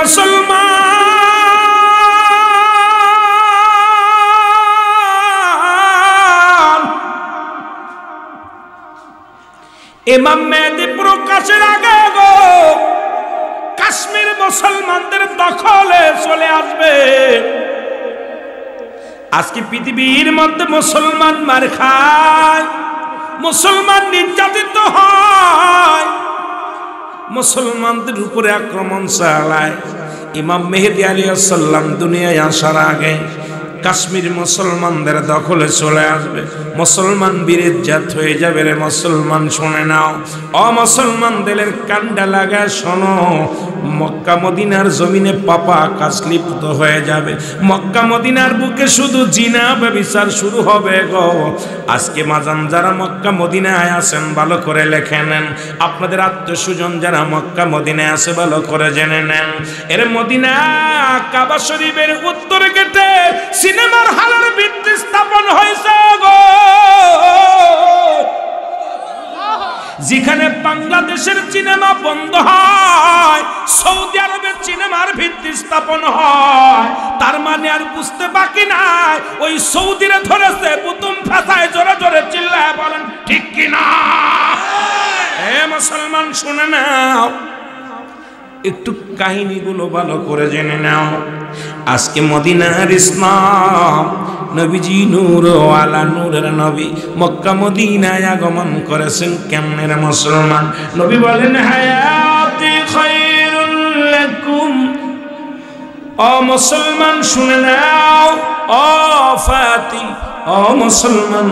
মুসলমান ইমাম মেহেদী প্রকাশের আগে গো কাশ্মীর মুসলমানদের দখলে চলে আসবে। আজকে পৃথিবীর মধ্যে মুসলমান মার খায়, মুসলমান নির্যাতিত হয়, মুসলমানদের উপরে আক্রমণ চালায়। ইমাম মেহেদী আলাইহিস সালাম দুনিয়ায় আসার আগে কাশ্মীর মুসলমানদের দখলে চলে আসবে। মুসলমান বিরেজ্জাত হয়ে যাবে রে মুসলমান, শুনে নাও। অমুসলমানদের কান্ডা লাগা শোনো, মক্কা মদিনার জমিনে পাপা কাজ লিপ্ত হয়ে যাবে। মক্কা মদিনার বুকে শুধু জিনা ব্যভিচার শুরু হবে গো। আজকে মাজান যারা মক্কা মদিনায় আছেন ভালো করে লেখে নেন, আপনাদের আত্মীয়স্বজন যারা মক্কা মদিনায় আছে ভালো করে জেনে নেন। এর মদিনা কাবা শরীফের উত্তর গেটে সিনেমার হলের ভিত্তি স্থাপন হয়েছে গো। যেখানে বাংলাদেশের সিনেমা বন্ধ হয়, সৌদি আরবের সিনেমার ভিত্তি স্থাপন হয়। তার মানে আর বুঝতে বাকি নাই, ওই সৌদিরে ধরেছে প্রথম ফাঁসায়। জোরে জোরে চিল্লায় বলেন ঠিক কিনা? এ মুসলমান শুনে নাও, একটু কাহিনীগুলো ভালো করে জেনে নাও। আজকে মদিনার ইসলাম নবীজি নূর ওয়ালা নূরের নবী মক্কা মদিনায় আগমন করেছেন কেমনে রে মুসলমান? নবী বলেন হায়াতি খায়রুল লাকুম। ও মুসলমান শুনে নাও, ও ফাতি, ও মুসলমান,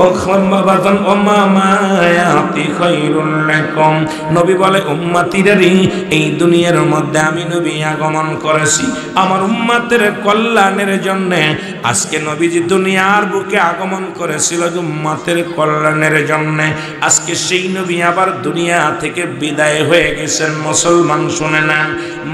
ও খাম্বাবাদান, ও মামায়াতি খায়রুল লাকুম। নবী বলে উম্মতিরা রে, এই দুনিয়ার মধ্যে আমি নবী আগমন করেছি আমার উম্মতের কল্যাণের জন্য। আজকে নবীজি দুনিয়ার বুকে আগমন করেছিল উম্মতের কল্যাণের জন্য। আজকে সেই নবী আবার দুনিয়া থেকে বিদায় হয়ে গেছেন। মুসলমান শুনে না,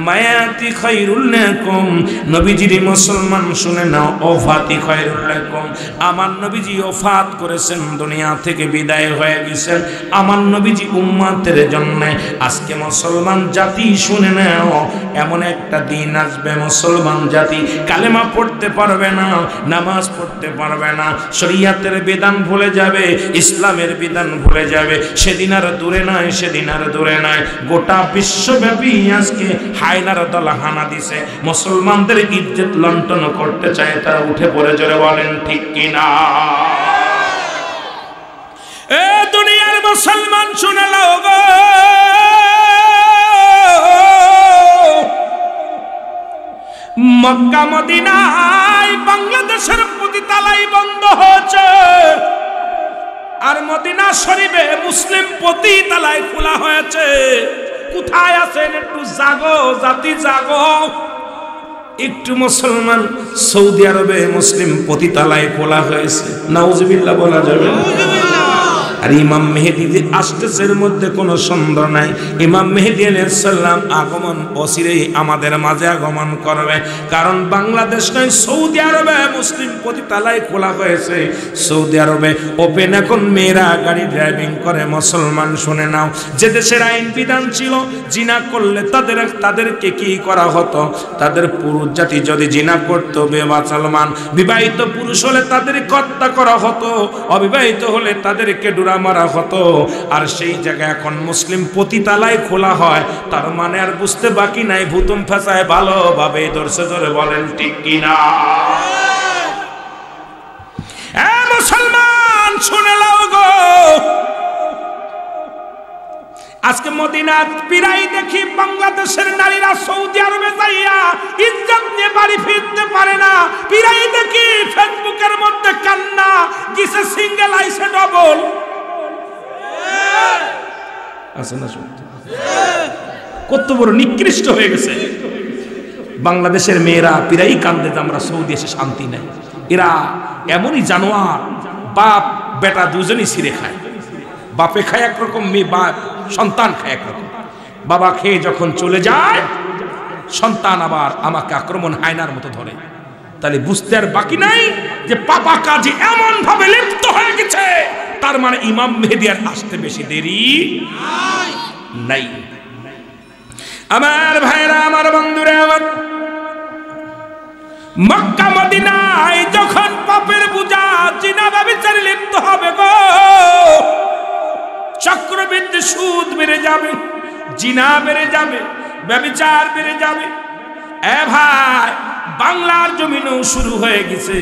মায়াতি খায়রুল লাকুম। নবীজির মুসলমান শুনে নাও, ওফাতি খায়রুল লাকুম। আমার নবীজি ওফাত করেছেন, দুনিয়া থেকে বিদায় হয়ে গেছেন আমার নবীজি উম্মতের জন্য। আজকে মুসলমান জাতি শুনে নাও, এমন একটা দিন আসবে মুসলমান জাতি কালেমা পড়তে পারবে না, নামাজ পড়তে পারবে না, শরীয়তের বিধান ভুলে যাবে, ইসলামের বিধান ভুলে যাবে। সেদিন আর দূরে নয়, সেদিন আর দূরে নয়, গোটা বিশ্বব্যাপী আজকে হায়নার দল হানা দিছে। মুসলমানদের ইজ্জত লণ্ঠন করতে চায়, তারা উঠে পড়ে জোরে বলেন ঠিক কিনা? এ দুনিয়ার মুসলমান শুনে নাও গো, মক্কা মদিনায় বাংলাদেশের পতিতালাই বন্ধ হয়েছে, আর মদিনা শরীফে মুসলিম পতিতালাই খোলা হয়েছে। কোথায় আছেন একটু জাগো, জাতি জাগো একটু। মুসলমান সৌদি আরবে মুসলিম পতিতালায় খোলা হয়েছে, নাউজুবিল্লাহ বলা যাবে? আর ইমাম মেহেদী যে আসতেছে এর মধ্যে কোনো সন্দেহ নাই। ইমাম মেহেদী আলাইহিস সালাম আগমন অচিরেই আমাদের মাঝে আগমন করবে। কারণ বাংলাদেশ নয়, সৌদি আরবে মুসলিম পতিতালায় খোলা হয়েছে। সৌদি আরবে ওপেন এখন মেয়েরা গাড়ি ড্রাইভিং করে। মুসলমান শুনে নাও, যে দেশের আইন বিধান ছিল জিনা করলে তাদেরকে কি করা হতো? তাদের পুরুষ জাতি যদি জিনা করতো বেবাচালমান, বিবাহিত পুরুষ হলে তাদেরকে হত্যা করা হতো, অবিবাহিত হলে তাদেরকে ডুরা মারা হতো। আর সেই জায়গায় এখন মুসলিম পতিতালায় খোলা হয়। তার মানে আর বুঝতে বাকি নাই, ভূতম ফেসায় ভালোভাবে ধরছে। ধরে বলেন ঠিক কিনা? মুসলমান শুনে লাও গো, আজকে মদিনার পিরাই দেখি বাংলাদেশের নারীরা সৌদি আরবে যাইয়া ইজ্জত নিয়ে বাড়ি ফিরতে পারে না। পিরাই দেখি ফেসবুকের মধ্যে কান্না, গিসে সিঙ্গেল আইসে ডবল। কত বড় নিকৃষ্ট হয়ে গেছে বাংলাদেশের মেয়েরা। পিরাই কান্দে যে আমরা সৌদি এসে শান্তি নাই। এরা এমনই জানোয়ার, বাপ বেটা দুজনই ছিঁড়ে খায়। বাপে খায় একরকম, মেয়ে বাপ সন্তান খায় একরকম। বাবা খেয়ে যখন চলে যায়, সন্তান আবার আমাকে আক্রমণ হায়নার মতো ধরে। তাহলে বুঝতে আর বাকি নাই যে পাপা কাজে এমন ভাবে লিপ্ত হয়ে গেছে। তার মানে ইমাম মেহেদী আর আসতে বেশি দেরি নাই। আমার ভাইরা, আমার বন্ধুরা, আমার মক্কা মদিনায় যখন পাপের বোঝা জিনা ব্যভিচারে লিপ্ত হবে গো, চক্রবৃদ্ধি সুদ বেড়ে যাবে, জিনা বেড়ে যাবে, ব্যভিচার বেড়ে যাবে। এ ভাই, বাংলার জমিনেও শুরু হয়ে গেছে।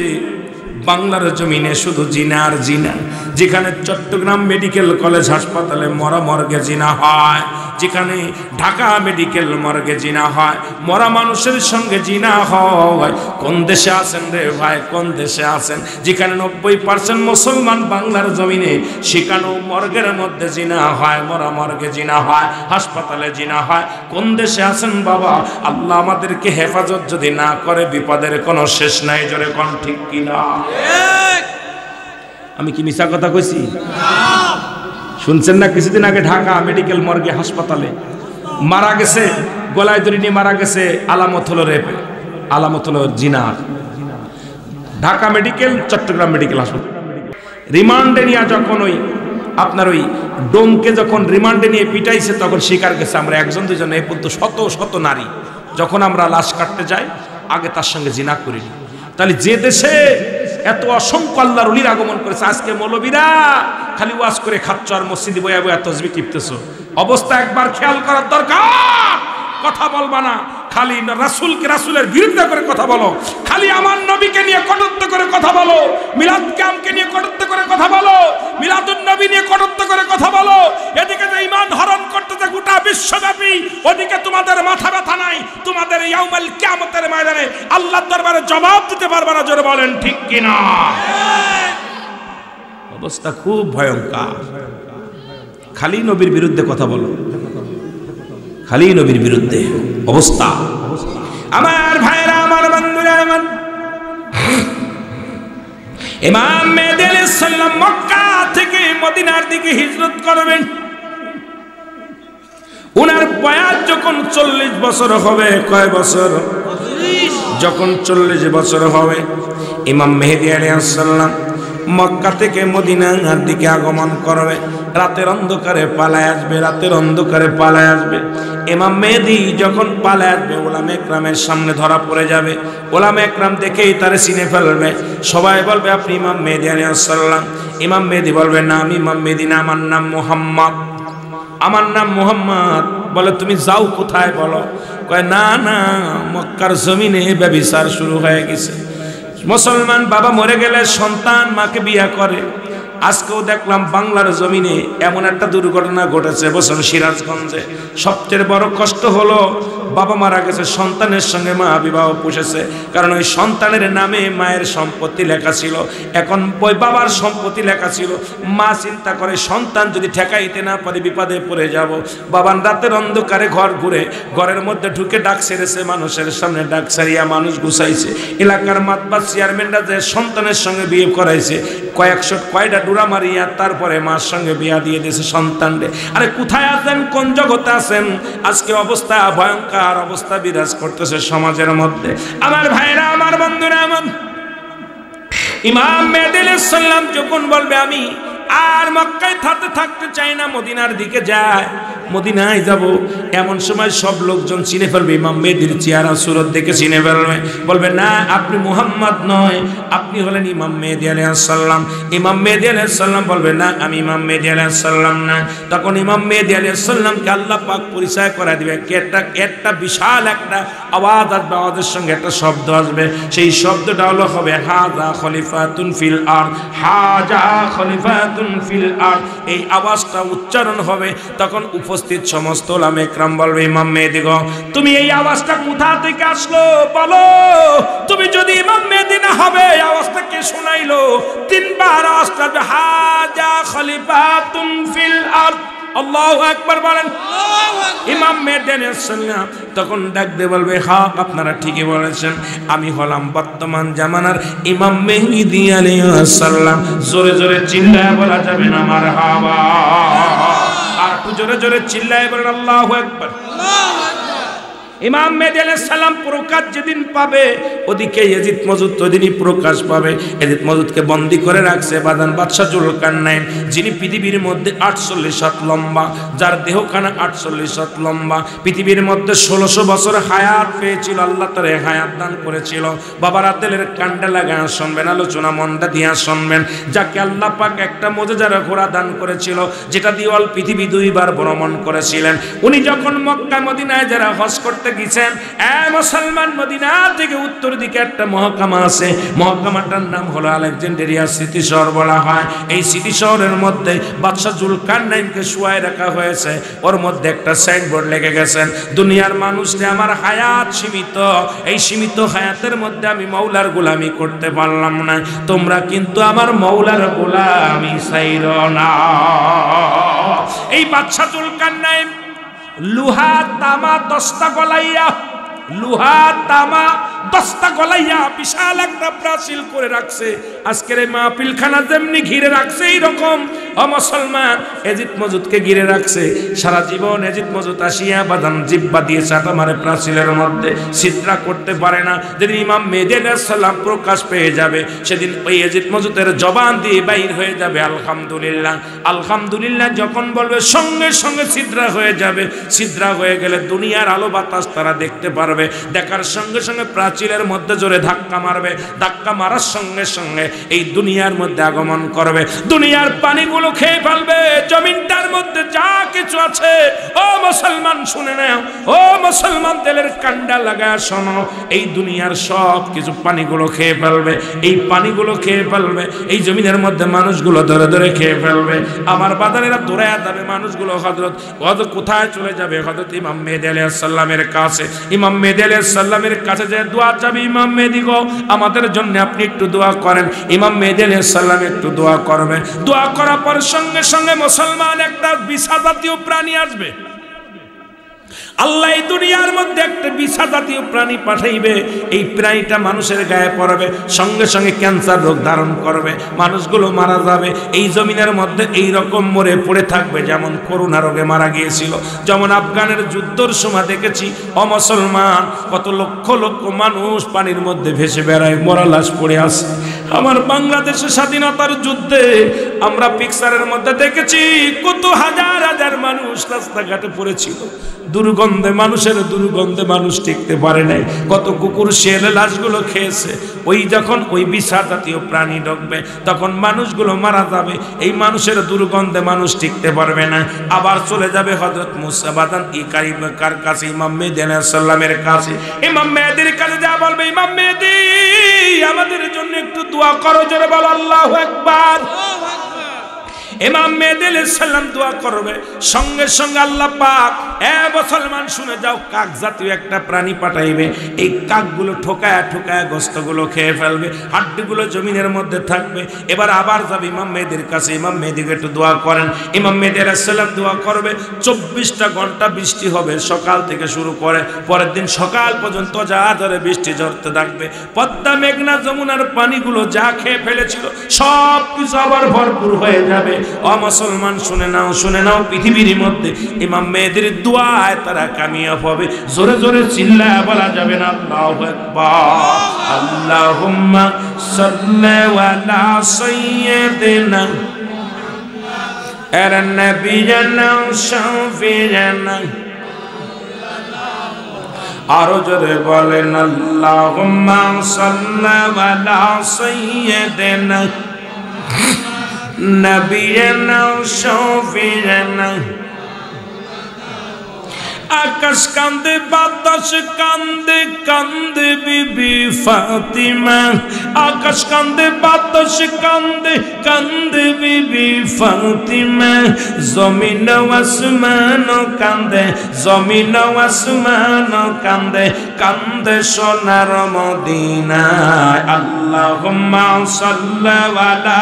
বাংলার জমিনে শুধু জিনা আর জিনা। যেখানে চট্টগ্রাম মেডিকেল কলেজ হাসপাতালে মরা মর্গে জিনা হয়, যেখানে ঢাকা মেডিকেল মর্গে জিনা হয়, মরা মানুষের সঙ্গে জিনা হয়। কোন দেশে আছেন রে ভাই, কোন দেশে আছেন? যেখানে 90% মুসলমান বাংলার জমিনে, সেখানেও মর্গের মধ্যে জিনা হয়, মরা মর্গে জিনা হয়, হাসপাতালে জিনা হয়। কোন দেশে আছেন বাবা? আল্লাহ আমাদেরকে হেফাজত যদি না করে, বিপদের কোনো শেষ নাই। জোরে কোন ঠিক কিনা? আমি কি মিছা কথা কইছি? শুনছেন না? কিছুদিন আগে ঢাকা মেডিকেল মর্গে হাসপাতালে মারা গেছে, গলায় দড়ি নিয়ে মারা গেছে। আলামত হলো রেপে, আলামত হলো জিনার। ঢাকা মেডিকেল, চট্টগ্রাম মেডিকেল হাসপাতাল রিমান্ডে নিয়ে যখন ওই আপনার ওই ডোমকে যখন রিমান্ডে নিয়ে পিটাইছে, তখন স্বীকার গেছে আমরা একজন দুজন এই পর্যন্ত শত শত নারী যখন আমরা লাশ কাটতে যাই, আগে তার সঙ্গে জিনা করিনি। তাহলে যে দেশে এত অসংখ্য আল্লাহর ওলির আগমন করেছে, আজকে মৌলবীরা খালি ওয়াজ করে খাচ্ছ আর মসজিদে বয়া বয়া তাসবিহ টিপতেছো। অবস্থা একবার খেয়াল করার দরকার। কথা বলবা না, খালি রাসূলকে রাসূলের বিরুদ্ধে করে কথা বলো, খালি আমার নবীকে নিয়ে কটূক্ত করে কথা বলো, মিলাদ কিয়ামকে নিয়ে কটূক্ত করে কথা বলো, মিলাদুন নবী নিয়ে কটূক্ত করে কথা বলো। এদিকে যে ঈমান হরণ করতেছে গোটা বিশ্বব্যাপী, ওদিকে তোমাদের মাথা ব্যথা নাই। তোমাদের ইয়াউমুল কিয়ামতের ময়দানে আল্লাহর দরবারে জবাব দিতে পারবে না। জোরে বলেন ঠিক কিনা? অবস্থা খুব ভয়ঙ্কর। খালি নবীর বিরুদ্ধে কথা বলো, খালি নবীর বিরুদ্ধে অবস্থা। আমার ভাইরা, আমার বন্ধুরা, আমার ইমাম মেহেদী আলাইহিস সালাম মক্কা থেকে মদিনার দিকে হিজরত করবেন। উনার বয়স যখন 40 বছর হবে, কয় বছর? যখন 40 বছর হবে, ইমাম মেহেদী আলাইহিস সালাম মক্কা থেকে মদিনার দিকে আগমন করবে। রাতের অন্ধকারে পালায় আসবে, রাতের অন্ধকারে পালায় আসবে। ইমাম মেহেদী যখন পালায় আসবে, ওলামা একরামের সামনে ধরা পড়ে যাবে। ওলামা একরাম দেখেই তারে চিনে ফেলবে। সবাই বলবে আপনি ইমাম মেহেদী আলাইহিস সালাম। ইমাম মেহেদী বলবে না, আমি ইমাম মেহেদী না, আমার নাম মুহাম্মদ, আমার নাম মুহাম্মদ। বলে তুমি যাও কোথায়? বলো। কয় না না, মক্কার জমিনে ব্যভিচার শুরু হয়ে গেছে। মুসলমান বাবা মরে গেলে সন্তান মাকে বিয়ে করে। আজকেও দেখলাম বাংলার জমিনে এমন একটা দুর্ঘটনা ঘটেছে বছর সিরাজগঞ্জে। সবচেয়ে বড় কষ্ট হলো বাবা মারা গেছে, সন্তানের সঙ্গে মা বিবাহ পুষেছে। কারণ ওই সন্তানের নামে মায়ের সম্পত্তি লেখা ছিল, এখন ওই বাবার সম্পত্তি লেখা ছিল। মা চিন্তা করে সন্তান যদি ঠেকাইতে না পারে বিপদে পড়ে যাব। বাবার রাতের অন্ধকারে ঘর ঘুরে ঘরের মধ্যে ঢুকে ডাক সেরেছে, মানুষের সামনে ডাক সারিয়া মানুষ গুছাইছে। এলাকার মাতবার চেয়ারম্যানরা যে সন্তানের সঙ্গে বিয়ে করাইছে, কয়টা ডুরা মারিয়া তারপরে মার সঙ্গে বিয়া দিয়ে দিয়েছে সন্তানরে। আরে কোথায় আছেন, কোন জগতে আছেন? আজকে অবস্থা ভয়ঙ্কর, অবস্থা বিরাজ করতেছে সমাজের মধ্যে। আমার ভাইরা, আমার বন্ধুরা, আমার ইমাম মেহেদী আলাইহিস সালাম যখন বলবে আমি আর মক্কায় থাকতে চাই না, মদিনার দিকে যায়, মদিনায় যাব, এমন সময় সব লোকজন চিনে ফেলবে, ইমাম মেহেদীর চেহারা সুরত দেখে চিনে ফেলবে। বলবে না, আপনি মুহাম্মদ নয়, আপনি হলেন ইমাম মেহেদী আলাইহিস সালাম। ইমাম মেহেদী আলাইহিস সালাম বলবে না, আমি ইমাম মেহেদী আলাইহিস সালাম না। তখন ইমাম মেহেদী আলাইহিস সালামকে আল্লাহ পাক পরিচয় করা দিবে। একটা বিশাল একটা আওয়াজ আসবে, আওয়াজের সঙ্গে একটা শব্দ আসবে। সেই শব্দটা হলো হবে হাযা খলিফাতুন ফিল আরদ, হাযা খলিফাতুন ফিল আরদ। এই আওয়াজটা উচ্চারণ হবে, তখন উপস্থিত সমস্ত ওলামা একরাম বলবে ইমাম মেহেদী গো, তুমি এই আওয়াজটা কোথা থেকে আসলো বলো। তুমি যদি ইমাম মেহেদী না হবে, আওয়াজটা কে শোনাইলো? তিনবার আওয়াজটা হাযা খলিফাতুন ফিল আরদ। আল্লাহু আকবার বলেন। ইমাম মেহেদী আলাইহিস সালাম তখন ডাক দিয়ে বলবে, হ্যাঁ আপনারা ঠিকই বলেছেন, আমি হলাম বর্তমান জামানার ইমাম মেহেদী আলাইহিস সালাম। জোরে জোরে চিল্লায়া বলা যাবে না মারহাবা? আর একটু জোরে জোরে চিল্লায়া বলেন আল্লাহু আকবার। ইমাম মেহেদী আলাইহিস সালাম প্রকাশ যেদিন পাবে, ওদিকে ইয়াজিদ মজুদ ওদিনই প্রকাশ পাবে। ইয়াজিদ মজুদকে বন্দী করে রাখছে বাদান বাদশা জুলকারনাইন, যিনি পৃথিবীর মধ্যে 48 হাত লম্বা, যার দেহখানা 48 হাত লম্বা, পৃথিবীর মধ্যে 1600 বছর হায়াত পেয়েছিল, আল্লাহ তার হায়াত দান করেছিল। বাবার আতেলের কান্ডা লাগায় শুনবেন, আলোচনা মনটা দিয়া শুনবেন। যাকে আল্লাহ পাক একটা মুজিজার ঘোড়া দান করেছিল, যেটা দিয়ে অল পৃথিবী 2 বার ভ্রমণ করেছিলেন। উনি যখন মক্কা মদিনায় যারা হজ করতে গেছেন, মুসলমান, মদিনা থেকে উত্তর দিকে একটা মহকামা আছে, মহকামাটার নাম হলো আলেকজান্দ্রিয়া স্মৃতি শহর বলা হয়। এই স্মৃতি শহরের মধ্যে বাদশাহ জুলকারনাইনকে শুয়ায় রাখা হয়েছে। ওর মধ্যে একটা সাইনবোর্ড লেগে গেছেন, দুনিয়ার মানুষকে আমার হায়াত সীমিত, এই সীমিত হায়াতের মধ্যে আমি মৌলার গোলামি করতে পারলাম না, তোমরা কিন্তু আমার মৌলার গোলামি ছাইর না। এই বাদশাহ জুলকারনাইন লোহা তামা দস্তা গলাইয়া, লোহা তামা দস্তা গলাইয়া বিশাল একটা প্রাচীর করে রাখছে। আজকের এই মাহফিলখানা যেমনি ঘিরে রাখছে, এইরকম মুসলমান ইয়াজিদ মজুদকে ঘিরে রাখছে। সারা জীবন ইয়াজিদ মজুদ আসিয়া বাদান জিব্বা দিয়ে চাটা মারে প্রাচীরের মধ্যে, ছিদ্রা করতে পারে না। যেদিন ইমাম মেহেদী আলাইহিস সালাম প্রকাশ পেয়ে যাবে, সেদিন ওই ইয়াজিদ মজুদের জবান দিয়ে বাইর হয়ে যাবে আলহামদুলিল্লাহ। আলহামদুলিল্লাহ যখন বলবে, সঙ্গে সঙ্গে ছিদ্রা হয়ে যাবে। ছিদ্রা হয়ে গেলে দুনিয়ার আলো বাতাস তারা দেখতে পারবে। দেখার সঙ্গে সঙ্গে প্রাচীরের মধ্যে জোরে ধাক্কা মারবে, ধাক্কা মারার সঙ্গে সঙ্গে এই দুনিয়ার মধ্যে আগমন করবে, দুনিয়ার পানিগুলো খেয়ে ফেলবে। জমিনটার মধ্যে যা কিছু আছে, ও মুসলমান শুনে নাও, ও মুসলমান তেলের কান্ডা লাগায় শোনো, এই দুনিয়ার সব কিছু পানিগুলো খেয়ে ফেলবে। এই পানিগুলো খেয়ে ফেলবে, এই জমিনের মধ্যে মানুষগুলো ধরে ধরে খেয়ে ফেলবে। আমার বাদানেরা দৌড়ায় যাবে মানুষগুলো, হযরত কোথায় চলে যাবে? হযরত ইমাম মেহেদী আলাইহিস সালামের কাছে। ইমাম মেহেদী আলাইহিস সালামের কাছে যে দোয়া চাবি, ইমাম মেহেদী গো আমাদের জন্য আপনি একটু দোয়া করেন। ইমাম মেহেদী আলাইহিস সালাম একটু দোয়া করবে। দোয়া করার পর সঙ্গে সঙ্গে মুসলমান একটা বিছা জাতীয় প্রাণী আসবে। আল্লাহ এই দুনিয়ার মধ্যে একটা বিছা জাতীয় প্রাণী পাঠাইবে। এই প্রাণীটা মানুষের গায়ে পড়বে, সঙ্গে সঙ্গে ক্যান্সার রোগ ধারণ করবে, মানুষগুলো মারা যাবে। এই জমিনের মধ্যে এই রকম মরে পড়ে থাকবে, যেমন করোনা রোগে মারা গিয়েছিল, যেমন আফগানের যুদ্ধের সময় দেখেছি অমুসলমান কত লক্ষ লক্ষ মানুষ পানির মধ্যে ভেসে বেড়ায়, মরা লাশ পড়ে আছে। আমার বাংলাদেশের স্বাধীনতার যুদ্ধে আমরা পিকচারের মধ্যে দেখেছি কত হাজার হাজার মানুষ রাস্তাঘাটে পড়েছিল, দুর্গন্ধে, মানুষের দুর্গন্ধে মানুষ টিকতে পারে নাই। কত কুকুর শিয়ালে লাশগুলো খেয়েছে। ওই যখন ওই বিছা জাতীয় প্রাণী ঢুকবে, তখন মানুষগুলো মারা যাবে। এই মানুষের দুর্গন্ধে মানুষ টিকতে পারবে না। আবার চলে যাবে হযরত মুসা বাদান কার কাছে? ইমাম মেহেদী আলাইহিস সালামের কাছে। ইমাম মেহেদীর কাছে যা বলবে, ইমাম মেহেদী আমাদের জন্য একটু দোয়া করো, জোরে বলো আল্লাহু আকবার। ইমাম মেহেদী আলাইহিস সালাম দোয়া করবে, সঙ্গে সঙ্গে আল্লাহ পাক, এ মুসলমান শুনে যাও, কাক জাতীয় একটা প্রাণী পাঠাইবে। এই কাকগুলো ঠোকায়া ঠোকায়া গোশতগুলো খেয়ে ফেলবে, হাড্ডিগুলো জমিনের মধ্যে থাকবে। এবার আবার যাবে ইমাম মেহেদীর কাছে, ইমাম মেহেদীকে একটু দোয়া করেন। ইমাম মেহেদী আলাইহিস সালাম দোয়া করবে, 24টা ঘন্টা বৃষ্টি হবে, সকাল থেকে শুরু করে পরের দিন সকাল পর্যন্ত যা ধরে বৃষ্টি ঝরতে থাকবে। পদ্মা, মেঘনা, যমুনার পানিগুলো যা খেয়ে ফেলেছিল সব কিছু আবার ভরপুর হয়ে যাবে। ও মুসলমান শুনে নাও, শুনে নাও, পৃথিবীর মধ্যে ইমাম মেহেদীর দোয়ায় তারা কামিয়াব হবে। জোরে জোরে চিল্লায়া বলা যাবে না আল্লাহু আকবার। আল্লাহুম্মা সাল্লি আলা সাইয়্যিদিনা আর নবিয়িনা শাফিয়িনা। আরো জোরে বলেন আল্লাহুম্মা সাল্লি আলা সাইয়্যিদিনা নবিয়িনা শাফিয়িনা। আকাশ কান্দে, বাতাস কান্দে, কান্দে বিবি ফাতিমা। আকাশ কান্দে, বাতাস কান্দে, কান্দে বিবি ফাতিমা। জমিন আসমান কান্দে, জমিন আসমান কান্দে, কান্দে সোনার মদিনা। আল্লাহুম্মা সাল্লি আলা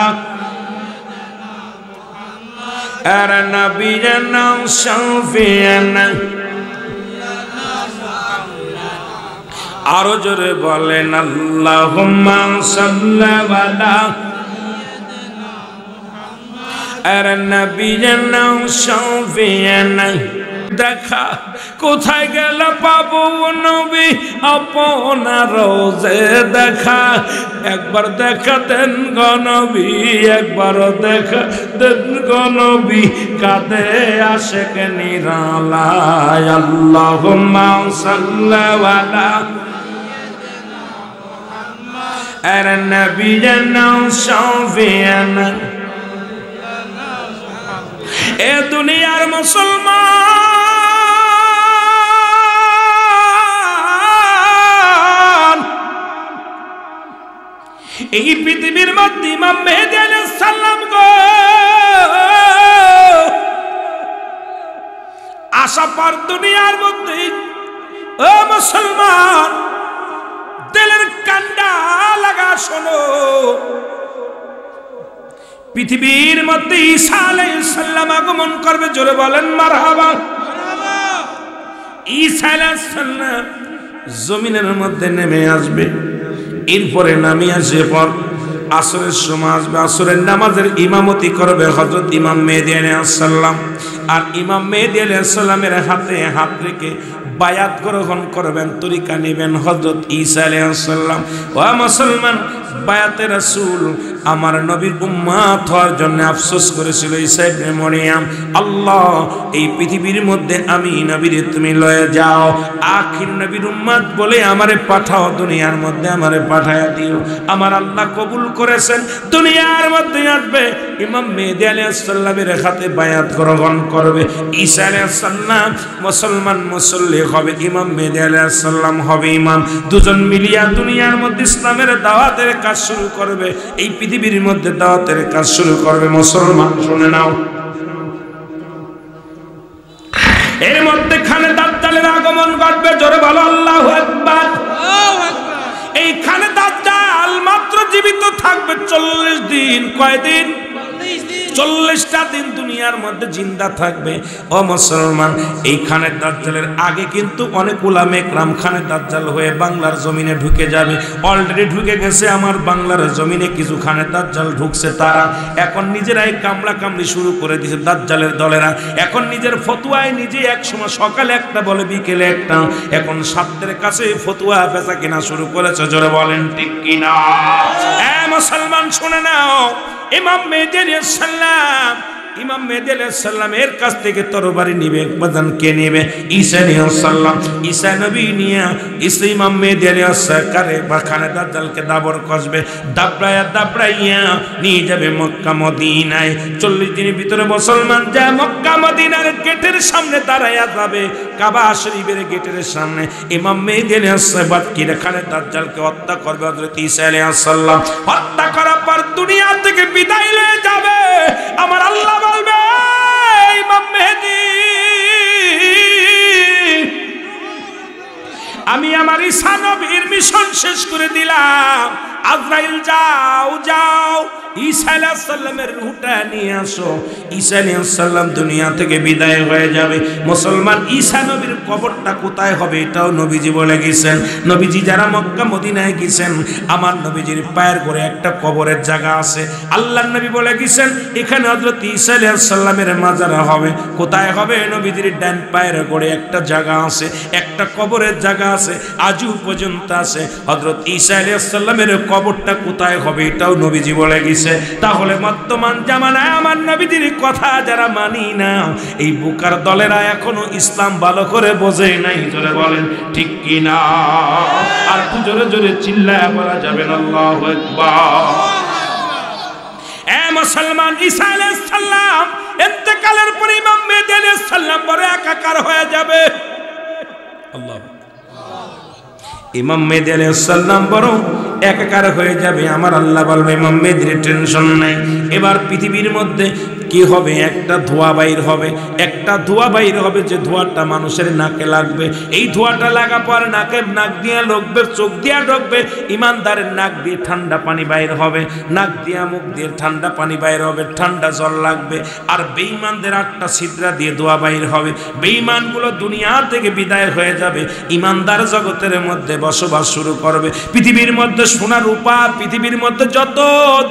আর নবিয়িনা শাফিয়িনা। আরো জোরে বলেন আল্লাহুম্মা সাল্লি আলা আর নবিয়িনা শাফিয়িনা। দেখা কোথায় গেলে পাবো নবী আপনার রোজে দেখা একবার দেখা দেন গো নবী একবার দেখা দেন গো নবী কাঁদে আশিক নিরালায় আল্লাহুম্মা সাল্লি আলা আরে নবিয়ানা শাফিয়ানা এ দুনিয়ার মুসলমান এই পৃথিবীর মধ্যে ইমাম মেহেদী আলাইহিস সালাম গো আশা পার দুনিয়ার মধ্যে ও মুসলমান দিলের কান্ডা লাগা শোনো পৃথিবীর মধ্যে ঈসা আলাইহিস সালাম আগমন করবে জোরে বলেন মারহাবা ঈসা আলাইহিস সালাম জমিনের মধ্যে নেমে আসবে এরপরে নামি আসে পর আসরের সময় আসবে আসরের নামাজের ইমামতি করবে হযরত ইমাম মেহেদী আলাইহিস সালাম আর ইমাম মেহেদী আলাইহিস সালামের হাতে হাত রেখে বায়াত গ্রহণ করবেন তরিকা নেবেন হযরত ঈসা আলাইহিস সালাম ও মুসলমান বায়াতে রাসূল আমার নবীর উম্মত হওয়ার জন্য আফসোস করেছিল ঈসা ইবনে মরিয়ম আল্লাহ এই পৃথিবীর মধ্যে আমি নবীর তুমি লয়ে যাও আখির নবীর উম্মত বলে আমারে পাঠাও দুনিয়ার মধ্যে আমারে পাঠায়া দিও আমার আল্লাহ কবুল করেছেন দুনিয়ার মধ্যে আসবে ইমাম মেহেদী আলাইহিস সালামের হাতে বায়াত গ্রহণ করবে ঈসা আলাইহিস সালাম মুসলমান মুসল্লি হবে ইমাম মেহেদী আলাইহিস সালাম হবে ইমাম দুজন মিলিয়া দুনিয়ার মধ্যে ইসলামের দাওয়াতের কাজ শুরু করবে এই পৃথিবীর মধ্যে দাওয়াতের কাজ শুরু করবে মুসলমান শুনে নাও এর মধ্যে খানে দাজ্জালের আগমন ঘটবে জোরে বলো আল্লাহু আকবার এই খানে দাজ্জাল মাত্র জীবিত থাকবে 40 দিন কয়দিন 40টা দিন দুনিয়ার মধ্যে জিন্দা থাকবে ও মুসলমান এই খানের দাজ্জালের আগে কিন্তু অনেক উলামা একরাম খানের দাজ্জাল হয়ে বাংলার জমিনে ঢুকে যাবে অলরেডি ঢুকে গেছে আমার বাংলার জমিনে কিছু খানের দাজ্জাল ঢুকছে তারা এখন নিজেরাই কামলা কামলি শুরু করে দিয়েছে দাজ্জালের দলেরা এখন নিজের ফতোয়ায় নিজে এক সময় সকালে একটা বলে বিকেলে একটা এখন সাতদের কাছে ফতোয়া বেচা কেনা শুরু করেছে জোরে বলেন ঠিক কিনা মুসলমান শুনে নাও ইমাম মেহেদী আলাইহিস সালাম ইমাম মেহেদী আলাইহিস সালামের কাছ থেকে তরবারি নিবে বাজান কে নেবে ঈসা আলাইহিস সালাম ঈসা নবী নিয়া ঈসা ইমাম মেহেদী আলাইহিস সালামকে বাখানে দাজ্জালকে দাবর কষবে দাবড়াইয়া নিয়ে যাবে মক্কা মদিনায় 40 দিনের ভিতরে মুসলমান যা মক্কা মদিনার গেটের সামনে দাঁড়ায়া যাবে কাবা শরীফের গেটের সামনে ইমাম মেহেদী আলাইহিস সালাম কি এখানে দাজ্জালকে হত্যা করবে হযরত ঈসা আলাইহিস সালাম হত্যা করার পর দুনিয়া থেকে বিদায় নিয়ে যাবে আমার আল্লাহ বলবে ইমাম মেহেদী আমি আমার ঈসা নবীর মিশন শেষ করে দিলাম আজরাইল যাও যাও ঈসা আলাইহিস সালামের রূহটা নিয়ে আসো ঈসা আলাইহিস সালাম দুনিয়া থেকে বিদায় হয়ে যাবে মুসলমান ঈসা নবীর কবরটা কোথায় হবে এটাও নবীজি বলে গেছেন নবীজি যারা মক্কা মদিনায় গেছেন আমার নবীজির পায়ের গোড়ে একটা কবরের জায়গা আছে আল্লাহর নবী বলে গেছেন এখানে হযরত ঈসা আলাইহিস সালামের মাজার হবে কোথায় হবে নবীজির ডান পায়ের গোড়ে একটা জায়গা আছে একটা কবরের জায়গা আছে আজও পর্যন্ত আছে হযরত ঈসা আলাইহিস সালামের কবরটা কোথায় হবে এটাও নবীজি বলে গেছেন তাহলে বর্তমান জামানায় আমার নবীজির কথা যারা মানি না এই বুকার দলেরা এখনো ইসলাম ভালো করে বোঝে নাই জোরে বলেন ঠিক কি না আর জোরে জোরে চিল্লায়া বলা যাবে না আল্লাহু আকবার এ মুসলমান ঈসা আলাইহিস সালাম ইন্তেকালের পর ইমাম মেহেদী আলাইহিস সালাম বড় একাকার হয়ে যাবে আল্লাহ ইমাম মেহেদী আলাইহিস সালাম বড় একাকার হয়ে যাবে আমার আল্লাহ বলবে ইমাম মেহেদীর টেনশন নাই এবার পৃথিবীর মধ্যে কি হবে একটা ধোঁয়া বাইর হবে একটা ধোঁয়া বাইর হবে যে ধোঁয়াটা মানুষের নাকে লাগবে এই ধোঁয়াটা লাগা পর নাকে নাক দিয়ে ঢুকবে চোখ দিয়ে ঢুকবে ইমানদারের নাক দিয়ে ঠান্ডা পানি বাইর হবে নাক দিয়ে মুখ দিয়ে ঠান্ডা পানি বাইর হবে ঠান্ডা জল লাগবে আর বেঈমানদের আটটা ছিদ্রা দিয়ে ধোঁয়া বাইর হবে বেঈমানগুলো দুনিয়া থেকে বিদায় হয়ে যাবে ইমানদার জগতের মধ্যে বসবাস শুরু করবে পৃথিবীর মধ্যে সোনা রূপা পৃথিবীর মধ্যে যত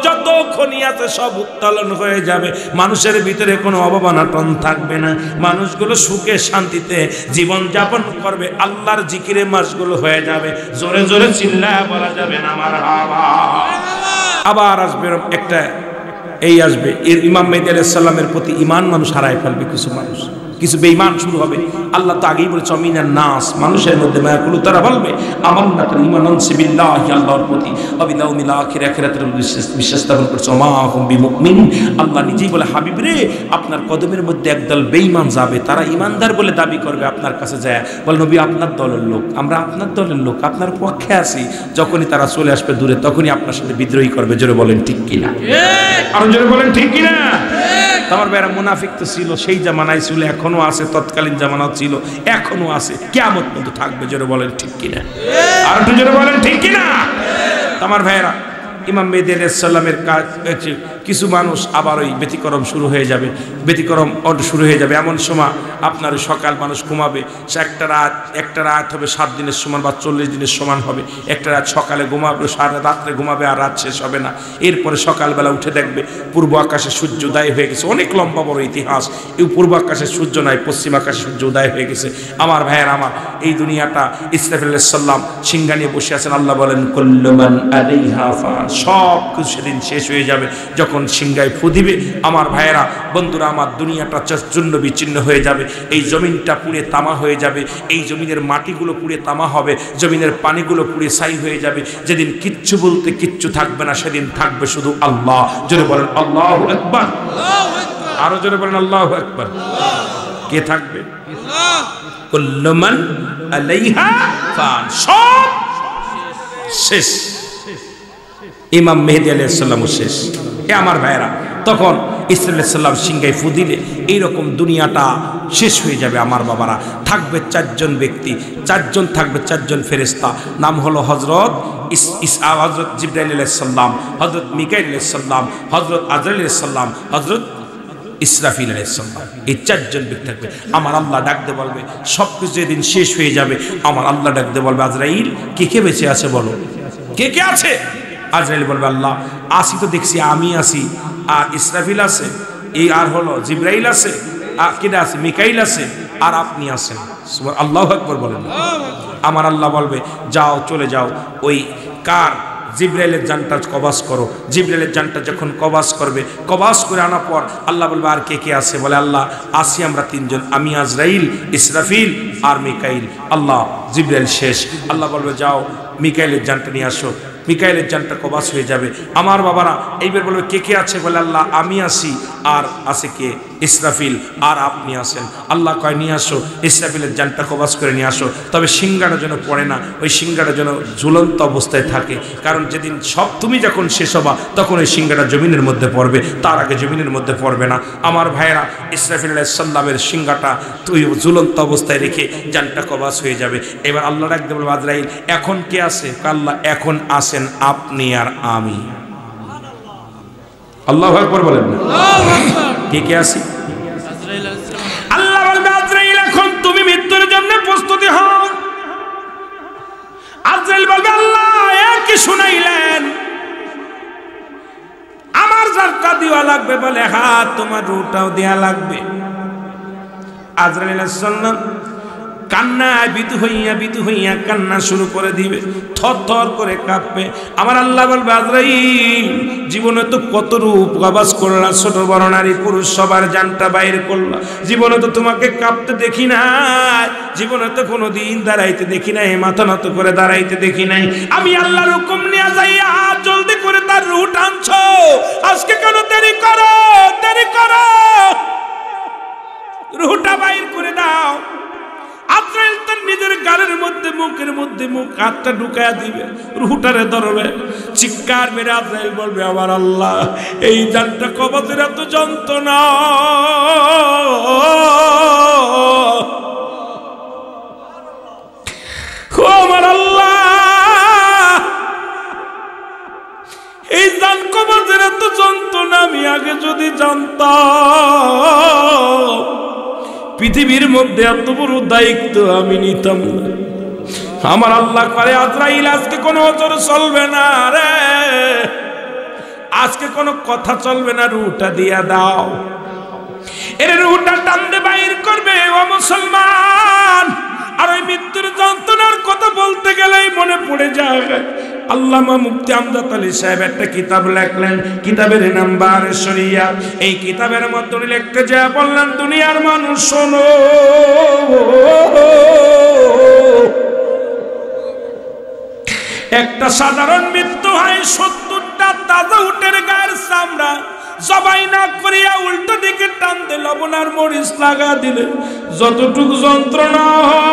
যত খনি আছে সব উত্তোলন হয়ে যাবে মানুষের ভিতরে কোনো অভাব অনটন থাকবে না, মানুষগুলো সুখে শান্তিতে জীবন যাপন করবে, আল্লাহর জিকিরে মাসগুলো হয়ে যাবে। জোরে জোরে চিল্লায় বলা যাবে না মারহাবা। আবার আসবে একটা, এই আসবে ইমাম মেহদী আলাইহিস সালামের প্রতি ঈমান মানুষ হারায় ফেলবে, কিছু বেঈমান শুরু হবে। আল্লাহ তো আগেই বলেছে মিনান নাস, মানুষের মধ্যে মায়াকুলু, তারা বলবে আমান্না ঈমানান বিল্লাহি, আল্লাহর প্রতি, ওয়াবিল ইয়াউমিল আখির, আখিরাতের বিশ্বাস স্থাপন করছে, মা হুম বিমুমিন। আল্লাহ নিজেই বলে হাবিব রে, আপনার কদমের মধ্যে একদল বেঈমান যাবে, তারা ঈমানদার বলে দাবি করবে আপনার কাছে যায়, বলে নবী আপনার দলের লোক, আমরা আপনার দলের লোক, আপনার পক্ষে আছি। যখনই তারা চলে আসবে দূরে, তখনই আপনার সাথে বিদ্রোহী করবে। জোরে বলেন ঠিক কিনা? আরো জোরে বলেন ঠিক কিনা? আমার বেড়া মুনাফিক তো ছিল, সেই জামানায় ছিল, এখনো আছে, তৎকালীন জামানাও ছিল, এখনো আছে, কিয়ামত পর্যন্ত থাকবে। জোরে বলেন ঠিক কিনা? আর একটু জোরে বলেন ঠিক কিনা? আমার ভাইয়েরা, ইমাম মেহদী আলাইহিস সালামের কাজ কিছু মানুষ আবার ওই ব্যতিক্রম শুরু হয়ে যাবে, শুরু হয়ে যাবে। এমন সময় আপনার সকাল মানুষ ঘুমাবে, সে একটা রাত হবে 7 দিনের সমান বা 40 দিনের সমান হবে। একটা রাত সকালে ঘুমাবে, সারা রাত্রে ঘুমাবে, আর রাত শেষ হবে না। এরপরে সকালবেলা উঠে দেখবে পূর্ব আকাশে সূর্য উদয় হয়ে গেছে। অনেক লম্বা বড় ইতিহাস। এই পূর্ব আকাশে সূর্য নাই, পশ্চিম আকাশে সূর্য উদয় হয়ে গেছে। আমার ভাইয়ের, আমার এই দুনিয়াটা ইসরাফিল আলাইহিস সালাম সিংহা নিয়ে বসে আছেন। আল্লাহ বলেন কুল্লু মান আলাইহা ফান, সব কিছু সেদিন শেষ হয়ে যাবে যখন সিংহায় ফু দিবে। আমার ভাইয়েরা, বন্ধুরা আমার, দুনিয়াটা চূর্ণ বিচ্ছিন্ন হয়ে যাবে, এই জমিনটা পুড়ে তামা হয়ে যাবে, এই জমিনের মাটিগুলো পুড়ে তামা হবে, জমিনের পানিগুলো পুড়ে ছাই হয়ে যাবে। যেদিন কিচ্ছু বলতে কিচ্ছু থাকবে না, সেদিন থাকবে শুধু আল্লাহ। জোরে বলেন আল্লাহু আকবার। আরো জোরে বলেন আল্লাহু আকবার। কে থাকবে? কুল্লু মান আলাইহা ফান, সব শেষ। ইমাম মেহদী আলাইহিস সালাম শেষ। এ আমার ভাইয়েরা, তখন ইসরাফিল আলাইহিস সালাম সিংহায় ফু দিলে এইরকম দুনিয়াটা শেষ হয়ে যাবে। আমার বাবারা, থাকবে 4 ব্যক্তি, 4 থাকবে, 4 ফেরেশতা। নাম হলো হযরত জিবরাইল আলাইহিস সালাম, হযরত মিকাইল আলাইহিস সালাম, হযরত আজরাইল আলাইহিস সালাম, হযরত ইসরাফিল আলাইহিস সালাম। এই 4 ব্যক্তি থাকবে। আমার আল্লাহ ডাকতে বলবে, সবকিছু যেদিন শেষ হয়ে যাবে, আমার আল্লাহ ডাকতে বলবে আজরাইল কে কে বেঁচে আছে বলো, কে কে আছে? আজরাইল বলবে আল্লাহ আসি তো দেখছি, আমি আসি, আর ইসরাফিল আছে, এই আর হলো জিবরাইল আছে, আর কেডা আছে? মিকাইল আছে, আর আপনি আছেন। আল্লাহু আকবার বলেন। আমার আল্লাহ বলবে যাও, চলে যাও, ওই কার জিবরাইলের জানটা কবাজ করো। জিবরাইলের জানটা যখন কবাজ করবে, কবাজ করে আনার পর আল্লাহ বলবে আর কে কে আছে? বলে আল্লাহ আসি আমরা 3 জন, আমি, আজরাইল, ইসরাফিল আর মিকাইল। আল্লাহ জিবরাইল শেষ। আল্লাহ বলবে যাও মিকাইলের জানটা নিয়ে আসো। মিকাইলের জানটা কবাস হয়ে যাবে। আমার বাবারা এইবার বলবে কে কে আছে? বলে আল্লাহ আমি আসি, আর আছে কে? ইসরাফিল, আর আপনি আসেন। আল্লাহ কয় নিয়ে আসো, ইসরাফিলের জানটা কবাস করে নিয়ে আসো। তবে সিংহাটা যেন পড়ে না, ওই সিংহাটা যেন ঝুলন্ত অবস্থায় থাকে, কারণ যেদিন সব তুমি যখন শেষ হবা তখন ওই সিংহাটা জমিনের মধ্যে পড়বে, তার আগে জমিনের মধ্যে পড়বে না। আমার ভাইয়েরা, ইসরাফিল আলাইহিস সালামের সিংহাটা তুই ঝুলন্ত অবস্থায় রেখে জানটা কবাস হয়ে যাবে। এবার আল্লাহ ডাকতে বলবে আজরাইল এখন কে আছে? আল্লাহ এখন আছেন আপনি আর আমি। আল্লাহু আকবার বলেন। কে কে আছি? আল্লাহ বলবে আজরাইল এখন তুমি মৃত্যুর জন্য প্রস্তুতি হও। আজরাইল বলবে আল্লাহ কি শুনাইলেন? আমার জানটা দেওয়া লাগবে। বলে হ্যাঁ তোমার রূহটাও দেয়া লাগবে। আজরাইল আলাইহিস সালাম কান্নায় বিতু হইয়া কান্না শুরু করে দিবে, থর থর করে কাঁপবে। আমার আল্লাহ বলবে আজরাইল জীবনে তো কত রূপ কবাজ করলা, ছোট বড় নারী পুরুষ সবার জানটা বাইর করলা, জীবনে তো তোমাকে কাঁপতে দেখি নাই, জীবনে তো কোনোদিন দাঁড়াইতে দেখি নাই, মাথা নত করে দাঁড়াইতে দেখি নাই। আমি আল্লাহর হুকুম নিয়ে যাইয়া জলদি করে তার রূহ টানছো, আজকে কেন দেরি করো? রূহটা বাইর করে দাও। আজরাইল তার নিজের গালের মধ্যে মুখের মধ্যে হাতটা ঢুকায়া দিবে, রুহটারে ধরবে, চিৎকার মেরে আজরাইল বলবে আমার আল্লাহ এই জানটা কবজের এত যন্ত্রণা, আমার আল্লাহ এই জান কবজের এত যন্ত্রণা আমি আগে যদি জানতাম পৃথিবীর মধ্যে এত বড় দায়িত্ব আমি নিতাম না। আমার আল্লাহ করে আজরাইল আজকে কোনো ওজর চলবে না রে, আজকে কোনো কথা চলবে না, রুহটা দিয়া দাও। এর রুহটা টানতে বাইর করবে। ও মুসলমান, আর ওই মৃত্যুর যন্ত্রণার কথা বলতে গেলেই মনে পড়ে যায় আল্লামা মুফতি আমজাদ আলী সাহেব একটা কিতাব লেখলেন, কিতাবের নাম বারে শরিয়াত। এই কিতাবের মধ্যে লিখতে যা বললেন, দুনিয়ার মানুষ শোনো, একটা সাধারণ মৃত্যু হয়, 70টা তাজা উটের গায়ের চামড়া জবাই না করিয়া উল্টো দিকে টানতে লবণ আর মরিচ লাগা দিলে যতটুকু যন্ত্রণা হয়,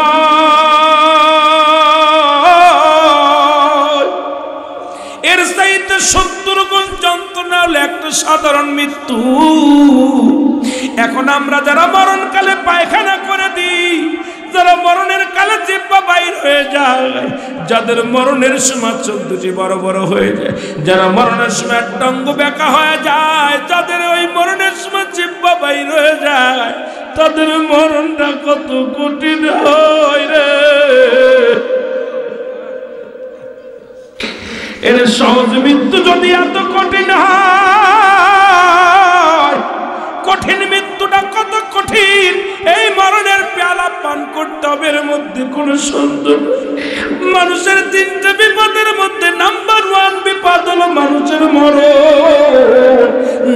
এর চাইতে 70 গুণ যন্ত্রণা হলে একটা সাধারণ মৃত্যু। এখন আমরা যারা মরণকালে পায়খানা করে দিই, যারা মরণের কালে জিহ্বা বাইর হয়ে যায়, যাদের মরণের সময় চোখ দুটি বড় বড় হয়ে যায়, যারা মরণের সময় টঙ্গ বেঁকা হয়ে যায়, যাদের ওই মরণের সময় জিহ্বা বাইর হয়ে যায়, তাদের মরণটা কত কঠিন হয় রে। এর সহজ মৃত্যু যদি এত কঠিন হয়, কঠিন মৃত্যুটা কত কঠিন। এই মরণের পেয়ালা পান করতে হবে, এর মধ্যে কোন সুন্দর মানুষের 3টে বিপদের মধ্যে নাম্বার 1 বিপদ হলো মানুষের মরণ,